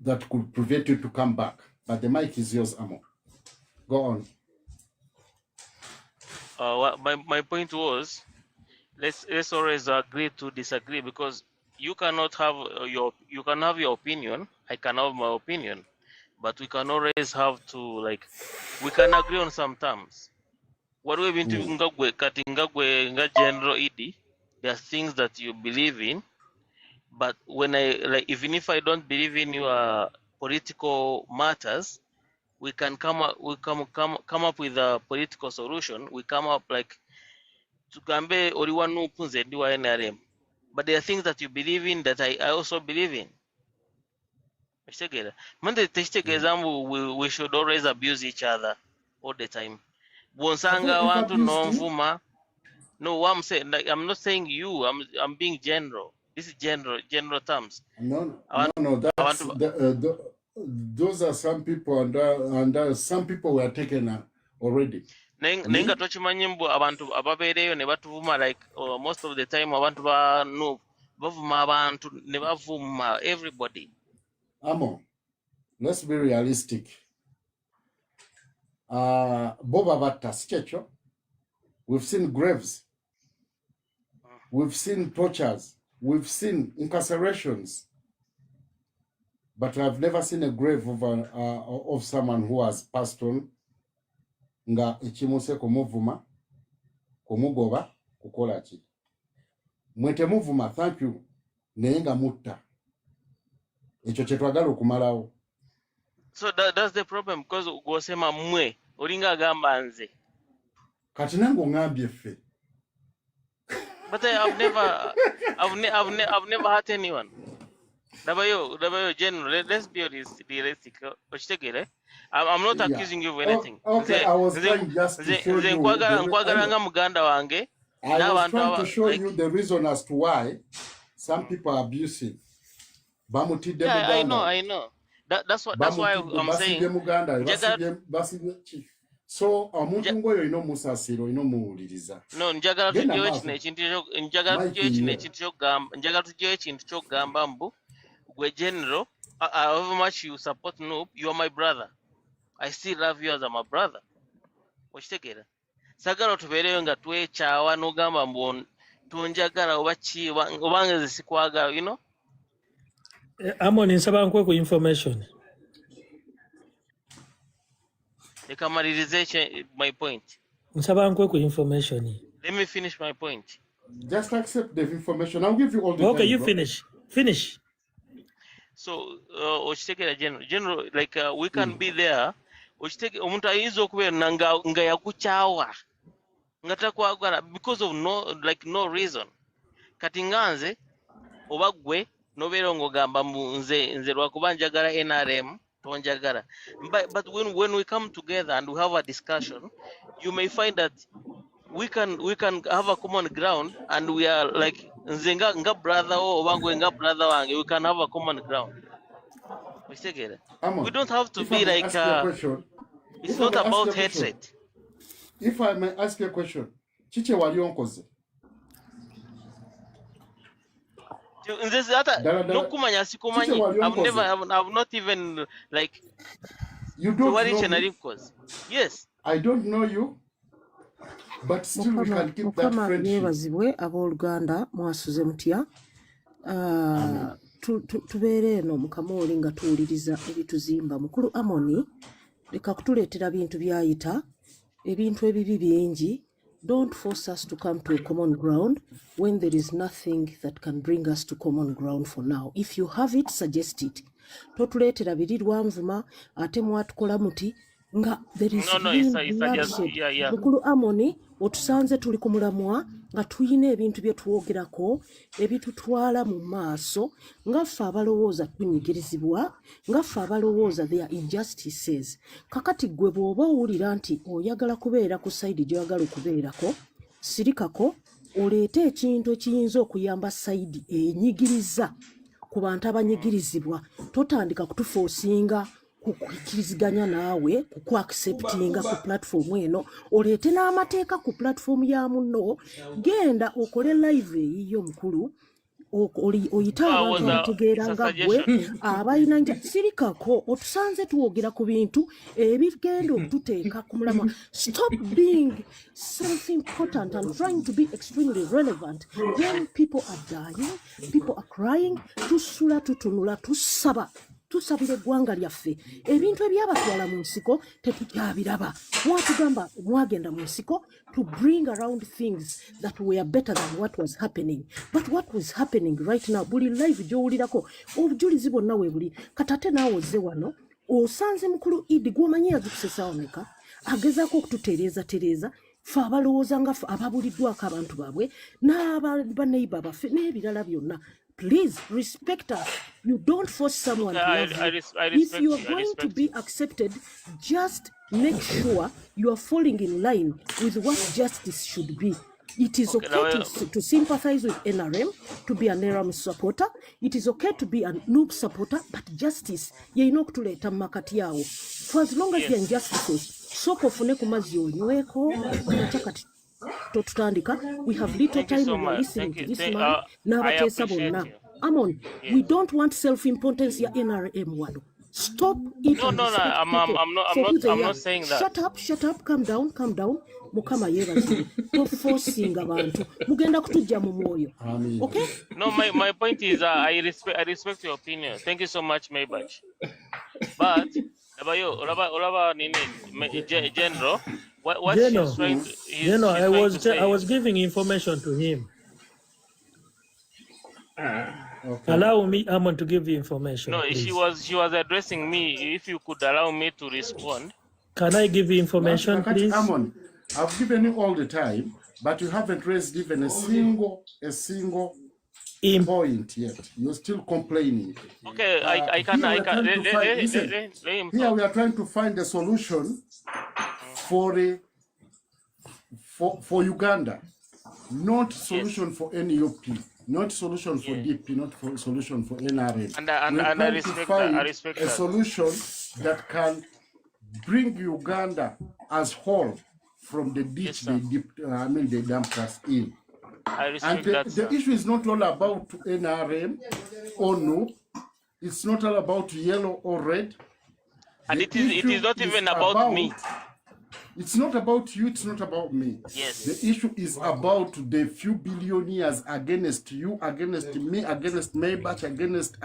that could prevent you to come back. But the mic is yours, Amo. Go on. My point was, let's always agree to disagree, because you cannot have you can have your opinion, I can have my opinion, but we can always have to, like, we can agree on some terms. What we've been to Ngagwe General Idi, there are things that you believe in, but when even if I don't believe in your political matters, we can come up with a political solution. We come up like tukambe oriwanu upunze ndiwa NRM, but there are things that you believe in that I also believe in. We should always abuse each other all the time. Bonsanga want to know. No, what I'm saying, like, I'm not saying you. I'm being general. This is general terms. No. That's those are some people, and some people were taken already. Nenga tochimanyimbo abantu ababereyo ne batuvuma, like most of the time abantu ba no bavuma abantu ne bavuma everybody. Amo, let's be realistic. Boba Bata Skecho, we've seen graves, we've seen tortures, we've seen incarcerations, but I've never seen a grave of someone who has passed on. Nga echimuse kumuvuma, kumugoba, kukolachi. Mwete muvuma, thank you. Neenga mutta. Echo chetwagalo kumalao. So that's the problem, because ugosema mwe olinga gamba nze. Kati nangu ngambye ffe. But I've never hurt anyone. Dabayo general, let's be realistic. I'm not accusing you of anything. Okay, I was trying just to show you. I was trying to show you the reason as to why some people are abusive. Yeah, I know. That's why I'm saying. So omuntu ngoyo ino musasiro ino muwuliriza. No, njagala tujeyo ekintu ky'okugamba mbu gwe general, however much you support NUP, you are my brother. I still love you as my brother. Okitegeera? Sagala tubeereyo nga twekyawa n'ogamba mbu tonjagala oba ki obanga nze sikwagala, you know? Amon, nsaba nkwe ku information. My point. Nsaba nkwe ku information. Let me finish my point. Just accept the information. I'll give you all the okay, time, you bro. Finish. So, general, like we can be there. Omuntu ayinza okubeera nga yakukyawa nga takwagala because of no reason. Kati nganze oba gwe nobeera ng'ogamba nze lwakuba njagala NRM tonjagala. But when we come together and we have a discussion, you may find that we can have a common ground, and we are like nze nga brother oba gwe nga brother wange, we can have a common ground. We don't have to be like it's not about hatred. If I may ask you a question, chiche wali onkoze? Nokumanya sikumanyi. I've not even like. You don't know me? Yes. I don't know you, but still we can keep that friendship. Yebazibwe abooluganda mwasuze mutya. Tubeere eno mukamooli nga tuwuliriza ebituzimba. Mukulu Amoni, leka kutuleetera bintu byayita, ebintu ebibi bingi. Don't force us to come to a common ground when there is nothing that can bring us to common ground for now. If you have it, suggest it. Totuleetera birirwa nvuma ate mwatukola muti nga there is no, it's just, yeah. Mukulu Amoni, otusanze tuli ku mulamwa nga tuyina ebintu bye twogerako ebitutwala mu maaso ngaffe abalowooza tunyigirizibwa ngaffe abalowooza there are injustices kakati gwe bw'oba owulira nti oyagala kubeera ku sayidi gy'oyagala okubeerako sirikako oleete ekintu ekiyinza okuyamba sayidi enyigiriza ku bantu abanyigirizibwa totandika kutufoosinga kukkiriziganya naawe kukwakiseputinga ku platform eno oleete n'amateeka ku platform ya munno genda okole live eyiyo mukulu oyita abantu abategeera nga ggwe abalina nja sirikako otusanze tuwogera ku bintu ebigenda okututeeka ku mulamwa stop being self-important and trying to be extremely relevant when people are dying people are crying tusula tutunula tusabira eggwanga lyaffe ebintu ebyabatwala mu nsiko tetukyabiraba mwatugamba mwagenda mu nsiko to bring around things that were better than what was happening but what was happening right now buli live gy'owulirako obujulizi bwonna weebuli katate naawe ozze wano osanze mukulu idi gw'omanyi yazikusesaawo meka agezaako okututereeza fe abalowooza nga fe ababuliddwako abantu baabwe n'abaneiba baffe n'ebirala byonna. Please respect us. You don't force someone to love you. If you are going to be accepted, just make sure you are falling in line with what justice should be. It is okay to sympathize with NRM, to be an NRM supporter. It is okay to be a NUP supporter, but justice, you know, to let makati for as long as the injustices, so kofune kumazi onyweko, we have little time when we're listening to this man. Amon, we don't want self-importance ya NRM wado. Stop it. No, I'm not saying that. Shut up, calm down. Mukama yebazi. To forcing abantu. Mugenda kutujja mu mwoyo. Okay? No, my point is I respect your opinion. Thank you so much, Maybach. But Olaba General, what she's trying to I was giving information to him. Okay. Allow me, Amon, to give you information. No, please. She was addressing me. If you could allow me to respond. Can I give you information, please? Amon, I've given you all the time, but you haven't raised even a single point yet. You're still complaining. Okay, I can. Here we are trying to find a solution for Uganda, not solution for NUP. Not solution for DP, not for solution for NRM. And I respect a solution that can bring Uganda as whole from the ditch they dumped us in. I respect that. The issue is not all about NRM or NUP. It's not all about yellow or red. And it is not even about me. It's not about you, it's not about me. Yes. The issue is about the few billionaires against you, against me, against Maybach, against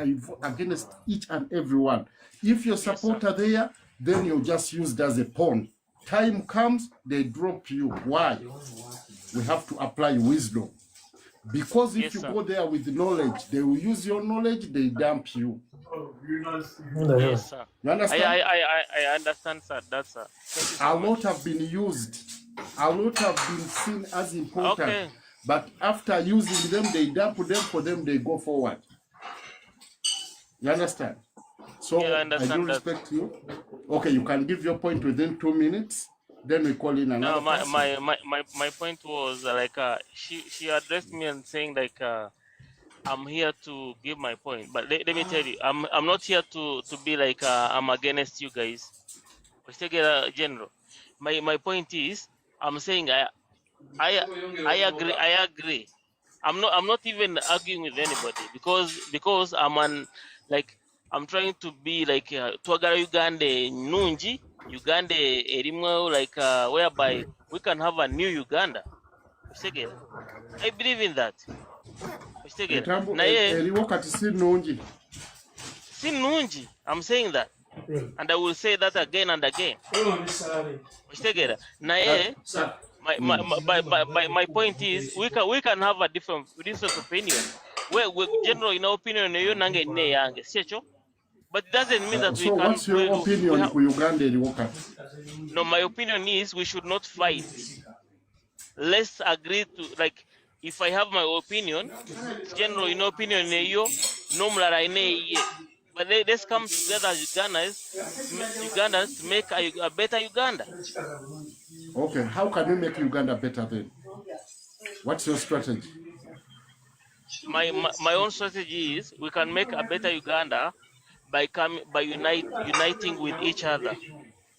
each and everyone. If your supporter there, then you're just used as a pawn. Time comes, they drop you. Why? We have to apply wisdom. Because if you go there with knowledge, they will use your knowledge, they dump you. Yes, sir. You understand? I understand, sir. That's sir. A lot have been used. A lot have been seen as important. Okay. But after using them, they dump them. For them, they go forward. You understand? So yeah, I do respect you. Okay, you can give your point within 2 minutes. Then we call in another. No, my point was like she addressed me and saying like I'm here to give my point, but let me tell you, I'm not here to be like I'm against you guys. General, my point is I'm saying I agree. I'm not even arguing with anybody because I'm trying to be like twagala Uganda nungi Uganda erimwe like whereby we can have a new Uganda. I believe in that. I'm saying that, and I will say that again and again. My point is we can have a different opinion. We general in our opinion but it doesn't mean that we can. What's your opinion for Uganda? No, my opinion is we should not fight. Let's agree to if I have my opinion, general in opinion no mulala ye. But let's come together as Ugandans to make a better Uganda. Okay, how can you make Uganda better then? What's your strategy? My own strategy is we can make a better Uganda by uniting with each other.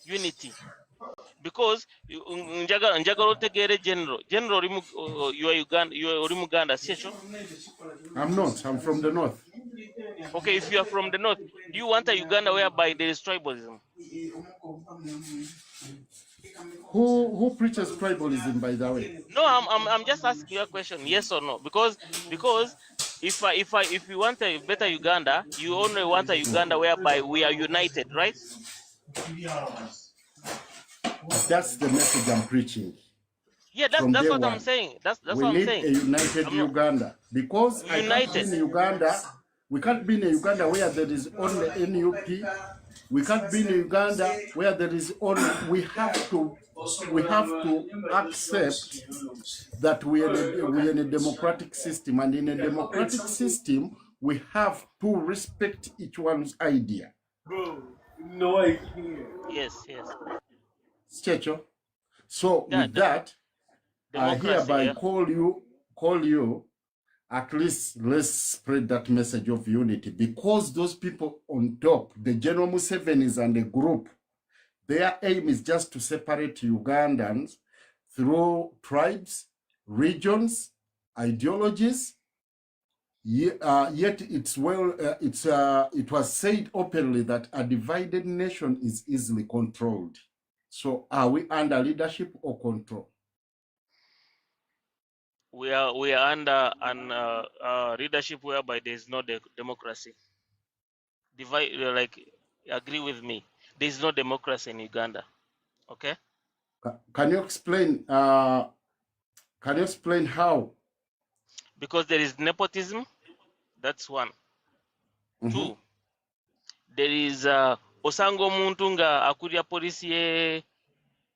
Unity. Because njagala otegeere general you are Uganda secho. I'm not. I'm from the north. Okay, if you are from the north, do you want a Uganda whereby there is tribalism? Who preaches tribalism, by the way? No, I'm just asking you a question, yes or no? Because if you want a better Uganda, you only want a Uganda whereby we are united, right? That's the message I'm preaching. Yeah, that's what I'm saying. That's what I'm saying. We need a united Uganda, because united. In Uganda, we can't be in a Uganda where there is only NUP. We can't be in a Uganda where there is only. We have to accept that we are in a democratic system, and in a democratic system, we have to respect each one's idea. No, I can't. Yes. Checho. So with that, I hereby call you, at least let's spread that message of unity, because those people on top, the General Musevenis and the group, their aim is just to separate Ugandans through tribes, regions, ideologies. Yet it was said openly that a divided nation is easily controlled. So are we under leadership or control? We are under an leadership whereby there is no democracy. Agree with me. There is no democracy in Uganda. Okay. Can you explain? Can you explain how? Because there is nepotism. That's one. Two. There is osango muntu nga akulira polisi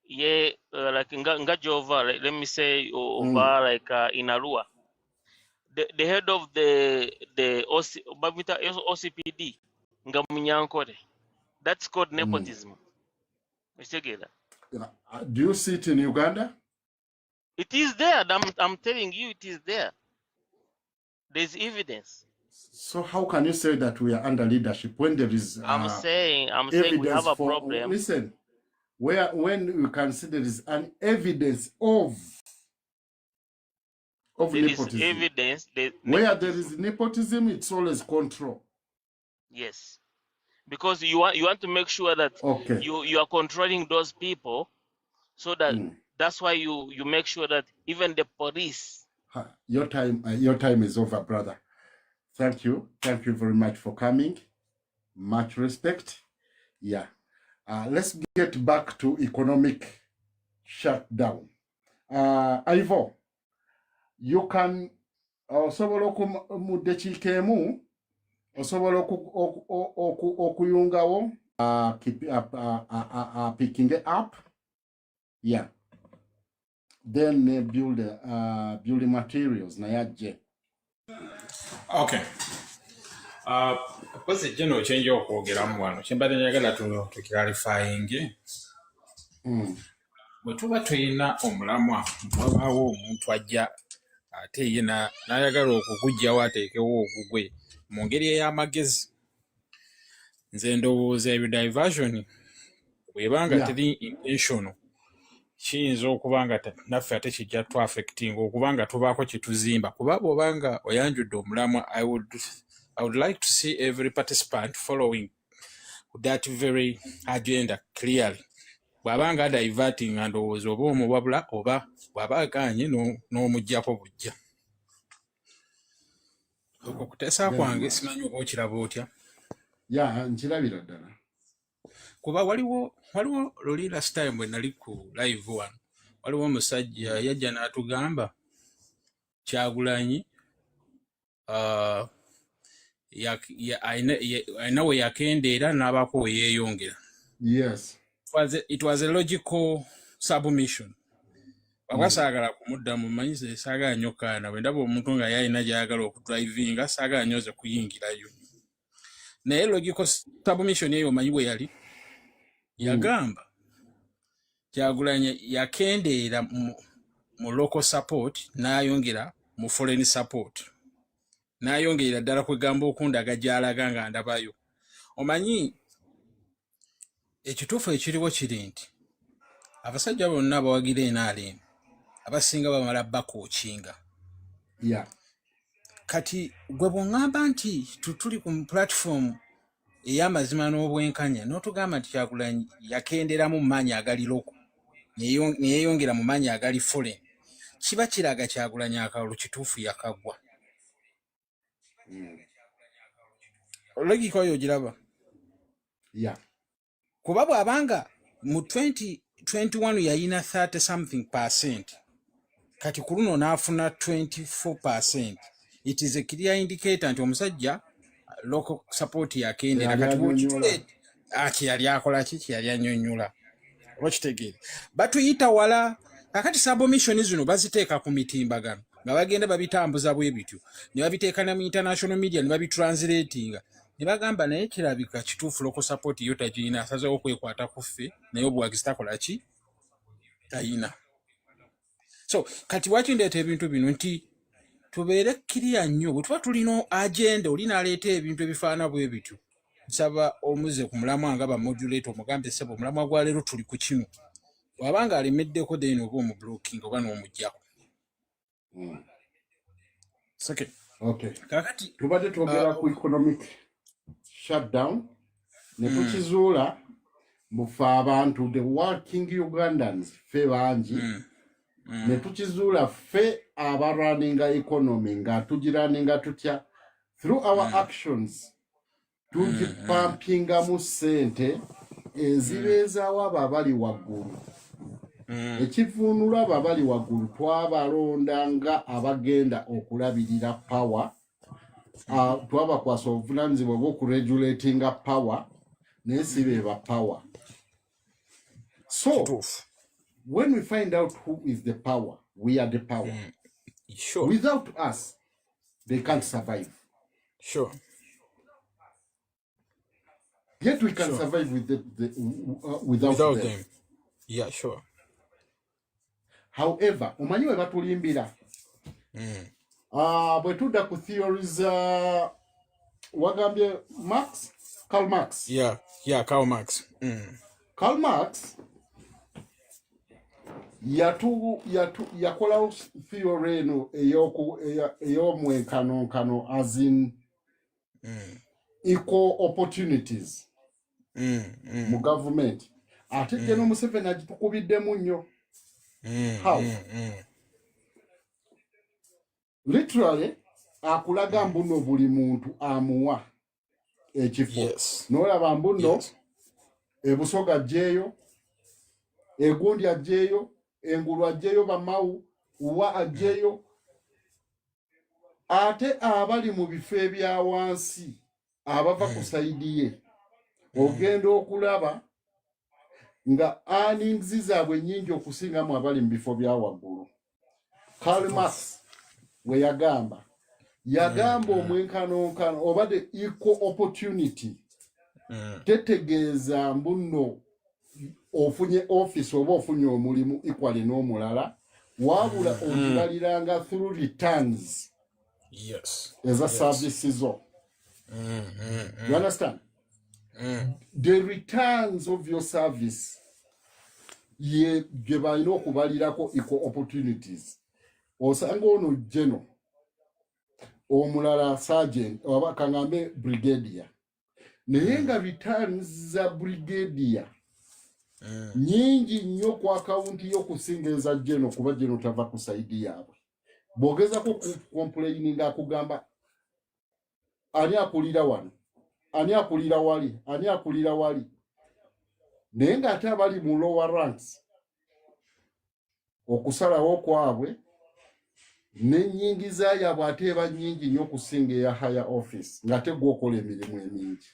ye like nga Jova, let me say over like in Arua. The head of the OCPD nga Munyankore. That's called nepotism. Do you see it in Uganda? It is there. I'm telling you, it is there. There's evidence. So how can you say that we are under leadership when there is? I'm saying we have a problem. Listen, when you can see there is an evidence of nepotism. Is evidence. Where there is nepotism, it's always control. Yes, because you want to make sure that you are controlling those people, so that that's why you make sure that even the police. Your time is over, brother. Thank you very much for coming. Much respect. Yeah. Let's get back to economic shutdown. Ivo, you can osobola okumudekiikemu, osobola okuyungawo, picking it up. Yeah. Then building materials nayaje. Okay. What's general change your program one? Chembade njagala to clarifying. Bwe tuba tulina omulamwa wabaawo omuntu ajja ate ye n'ayagala okukugyawo ateekewo okugwe mu ngeri ey'amagezi. Nze ndowooza ebyo diversion bw'ebanga teri intentional kiyinza okuba nga naffe ate kijja tu affecting okuba nga tubaako kye tuzimba. Kuba bw'oba nga oyanjudde omulamwa, I would like to see every participant following that very agenda clearly. Bw'abanga diverting nga ndowooza oba omubabula oba bw'aba aganye n'omuggyako bujja. Okuteesa kwange simanyi oba okiraba otya. Nkirabira ddala. Kuba waliwo luli last time bwe nali ku live wano, waliwo omusajja yajja n'atugamba Kyagulanyi ayina we yakendeera n'abaako we yeeyongera. Yes. It was a logical submission. Bakwasagala kumuddamu manyize saagala nnyo kaana bwe ndaba omuntu nga yalina gyayagala okudrivinga saagala nnyo ze kuyingirayo. Naye logical submission eyo omanyi bwe yali yagamba Kyagulanyi yakendeera mu local support n'ayongera mu foreign support n'ayongerera ddala kwegamba okundaga gy'alaga nga ndabayo. Omanyi ekituufu ekiriwo kiri nti abasajja bonna abawagira NRM abasinga bamala bakookinga. Kati gwe bw'oŋŋamba nti tuli ku platform ey'amazima n'obwenkanya n'otugamba nti Kyagulanyi yakendeeramu mu maanyi agali loko ne yeeyongera mu maanyi agali foreign, kiba kiraga Kyagulanyi akalulu kituufu yakagwa. Logika oyo ogiraba? Kuba bw'abanga mu 2021 yayina 30 something %, kati ku luno n'afuna 24%. It is a clear indicator nti omusajja local support yakendera. Kati bw'okitulete yali akola ki? Yali annyonnyola. Okitegeere batuyita wala. Kakati submission zino baziteeka ku mitimbagano nga bagenda babitambuza bwe bityo ne babiteeka na mu international media ne babitranslatinga ne bagamba naye kirabika kituufu local support yo tagirina, asazeewo okwekwata ku ffe naye obuwagizi takola ki? Tayina. So kati waki ndeeta ebintu bino nti tubeere kiriya nnyo bwe tuba tulina agenda oli n'aleeta ebintu ebifaana bwe bityo. Nsaba omuze ku mulamwa nga bamodulate omugambe ssebo omulamwa gwa leero tuli ku kino. Wabanga alemeddeko then oba omublocking oba n'omuggyako. Kakati tubadde twogera ku economic shutdown ne tukizuula mufe abantu the working Ugandans ffe bangi ne tukizuula ffe abarunninga economy nga tugirunninga tutya through our actions tugipampingamu ssente ezibeezaawo abo abali waggulu. Ekivuunula abo abali waggulu twabalonda nga abagenda okulabirira power, twabakwasa obuvunaanyizibwa bw'okuregulatinga power naye si be ba power. So when we find out who is the power, we are the power. Without us, they can't survive. Yet we can survive with without them. However, omanyi we batulimbira bwe tudda ku theories wagambye Karl Marx. Karl Marx. Karl Marx yakolawo theory eno ey'omwenkanonkano as in equal opportunities mu government. Ate General Museveni agitukubiddemu nnyo. How? Literally akulaga mbuno buli muntu amuwa ekifo. N'olaba mbuno ebusoga ajjeeyo, egundi ajjeeyo, engulu ajjeeyo, bamawu wa ajjeeyo. Ate abali mu bifo ebya wansi abava ku sayidi ye ogenda okulaba nga earnings zaabwe nnyingi okusingamu abali mu bifo bya waggulu. Karl Marx we yagamba omwenkanonkano oba the equal opportunity tetegeeza mbuno ofunye office oba ofunye omulimu equally n'omulala, wabula ogibaliranga through returns eza services zo. You understand? The returns of your service ye gye balina okubalirako equal opportunities. Osanga ono general, omulala sergeant oba kangambe brigadier, naye nga returns za brigadier nyingi nnyo ku akawunti y'okusinga eza general kuba general tava ku saidi yaabwe. Bw'ogezako complaining akugamba ani akulira wano, ani akulira wali, ani akulira wali. Naye ng'ate abali mu lower ranks okusalawo kwabwe n'ennyingiza yaabwe ate eba nnyingi nnyo okusinga eya higher office ng'ate gw'okola emirimu emingi.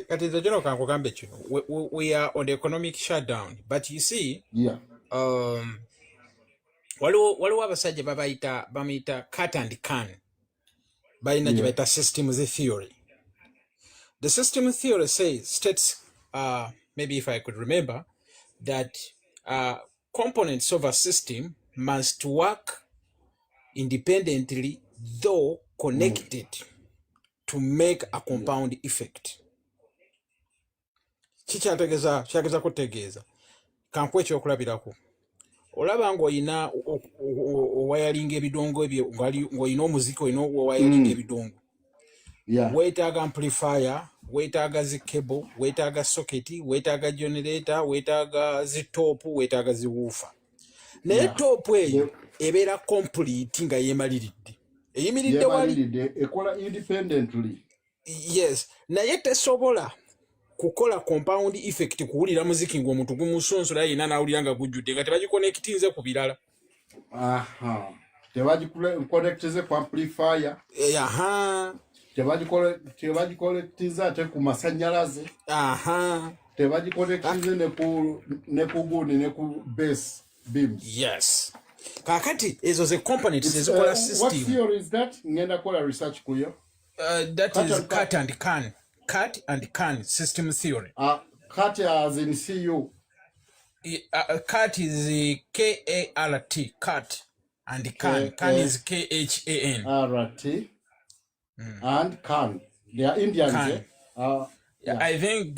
Kati the general kankugambe kino, we are on the economic shutdown, but you see waliwo abasajja bamuyita cat and can balina gye bayita systems theory. The system theory states, maybe if I could remember, that components of a system must work independently, though connected, to make a compound effect. Kyageza kutegeeza kankuwa ekyokulabirako. Olaba ng'olina owayalinga ebidongo ebyo ng'olina omuziki olina owayalinga ebidongo. Weetaaga amplifier, weetaaga zi cable, weetaaga socket, weetaaga generator, weetaaga zi top, weetaaga zi woofer. Naye top eyo ebeera complete nga yeemaliridde. Eyimiridde wali ekola independently. Yes, naye tesobola kukola compound effect kuwulira muziki ng'omuntu gumusonsula yina nawulira nga gujjudde nga tebagiconnectinze ku birala. Tebagiconnectize ku amplifier. Tebagiconnectize ate ku masannyalaze. Tebagiconnectize ne ku guni ne ku bass beams. Yes. Kakati ezo ze components ezikola system. What theory is that? Ngenda kola research kuyo. That is cat and can. Cat and can system theory. Cat as in CU. Cat is K-A-R-T, cat, and can. Can is K-H-A-N. R-T. And can. They are Indians. Can. I think,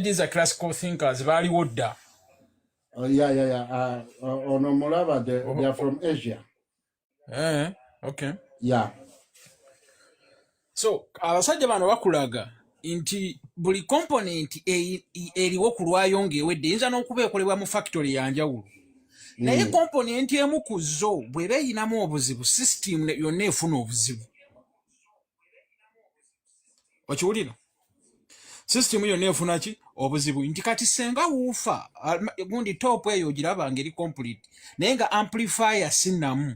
these are classical thinkers. Very wood. Onomolaba, they are from Asia. Okay. Yeah. So, abasajja bano bakulaga nti buli component eriwo ku lwayo ng'ewedde eyinza n'okuba ekolebwa mu factory ya njawulo. Naye component emu ku zo bw'eba eyinamu obuzibu, system yonna efuna obuzibu. Okiwulira? System yonna efuna ki? Obuzibu. Nti kati senga wuufa gundi top eyo ogiraba ngeri complete naye nga amplifier sinnamu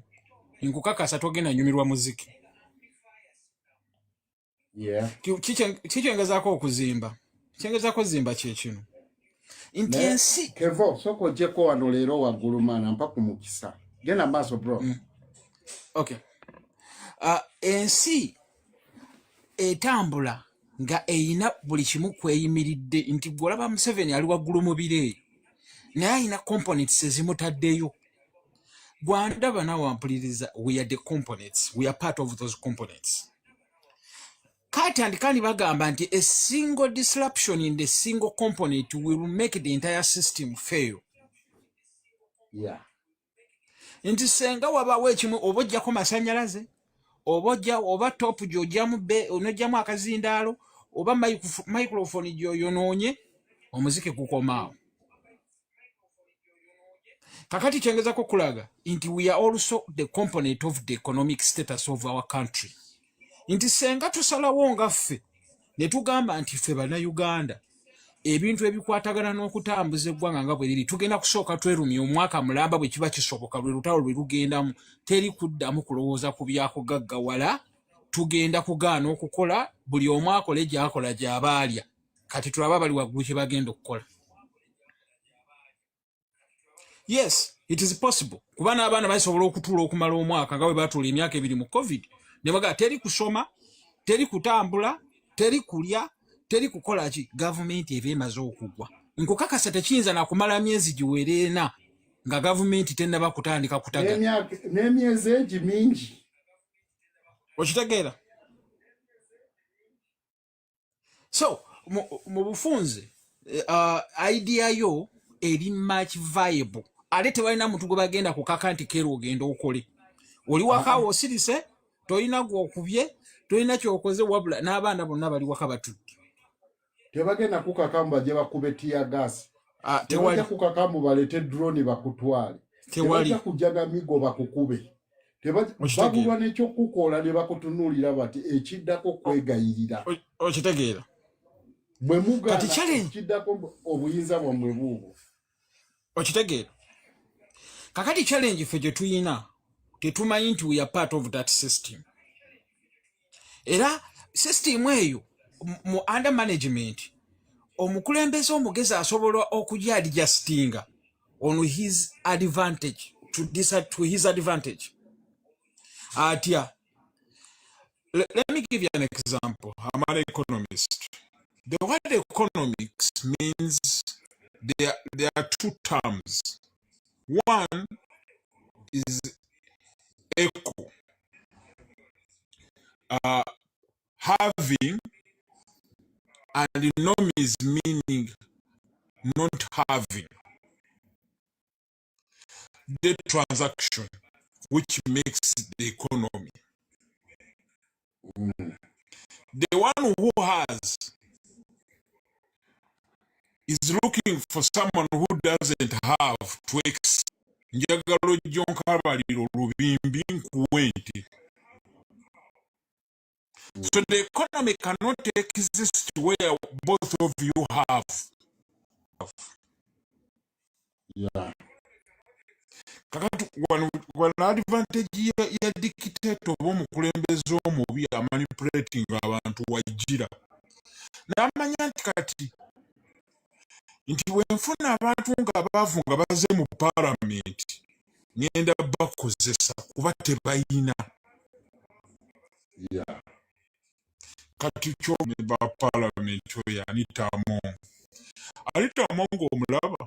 nkukakasa togenda nyumirwa muziki. Kikyengezaako okuzimba. Kyengezaako zimba kye kino. Nti ensi Kevo soko ojjeko wano leero waggulu maana mpa ku mukisa. Genda maaso bro. Okay. Ensi etambula nga eyina buli kimu kweyimiridde nti bw'olaba Museveni ali waggulu mu bire naye ayina components ezimutaddeyo. Gwandaba nawe wampuliriza, we are the components. We are part of those components. Cat and can bagamba nti a single disruption in the single component will make the entire system fail. Nti senga wabawo ekimu oba ojjako masannyalaze, oba top gy'ojjamu onojjamu akazindaalo, oba microphone gy'oyonoonye, omuziki gukomaawo. Kakati kyengezako kulaga nti we are also the component of the economic status of our country. Nti senga tusalawo nga ffe ne tugamba nti ffe bannayuganda ebintu ebikwatagana n'okutambuza eggwanga nga bwe liri tugenda kusooka twerumya omwaka mulamba bwe kiba kisoboka lwe lutalo lwe lugendamu teri kuddamu kulowooza ku byakugaggawala tugenda kugaana okukola buli omu akole gy'akola gy'abaalya kati tulaba bali waggulu kye bagenda okukola. Yes, it is possible. Kuba n'abaana basobola okutuula okumala omwaka nga bwe baatuula emyaka ebiri mu COVID ne baga teri kusoma, teri kutambula, teri kulya, teri kukola ki, gavumenti eba emaze okugwa. Nkukakasa tekiyinza na kumala myezi giwere ena nga gavumenti tennaba kutandika kutaga. N'emyezi egi mingi. Okitegeera? So, mu bufunze, idea yo eri much viable. Ale tewalina muntu gwe bagenda kukaka nti kero ogenda okole. Oli waka osirise, toyina gw'okubye, toyina kyokoze wabula n'abaana bonna bali waka batudde. Tebagenda kukakamu bajje bakube tear gas. Tewali kukakamu balete drone bakutwale. Tewali kujaga migo bakukube. Bagulwa n'ekyo kukola ne bakutunuulira bati ekiddako kwegayirira. Okitegeera? Bwe mugaana ekiddako obuyinza bwammwe buubwo. Okitegeera? Kakati challenge ffe gye tuyina tetumanyi nti we are part of that system. Era system eyo mu under management omukulembeze omugezi asobola okugyadjustinga on his advantage to his advantage. Let me give you an example. I'm an economist. The word economics means there are two terms. One is eco, having, and nom is meaning not having. The transaction which makes the economy. The one who has is looking for someone who doesn't have to njagalo jonkabaliro lubimbi nkuwe nti. So the economy cannot exist where both of you have. Yeah. Kakati one advantage ya dictator omukulembeze omubi manipulating abantu wajira. Namanya nti kati nti wenfuna abantu nga baavu nga baze mu parliament ngenda bakozesa kuba tebayina. Yeah. Kati kyo ne ba parliament oyo anitamu. Anitamu ng'omulaba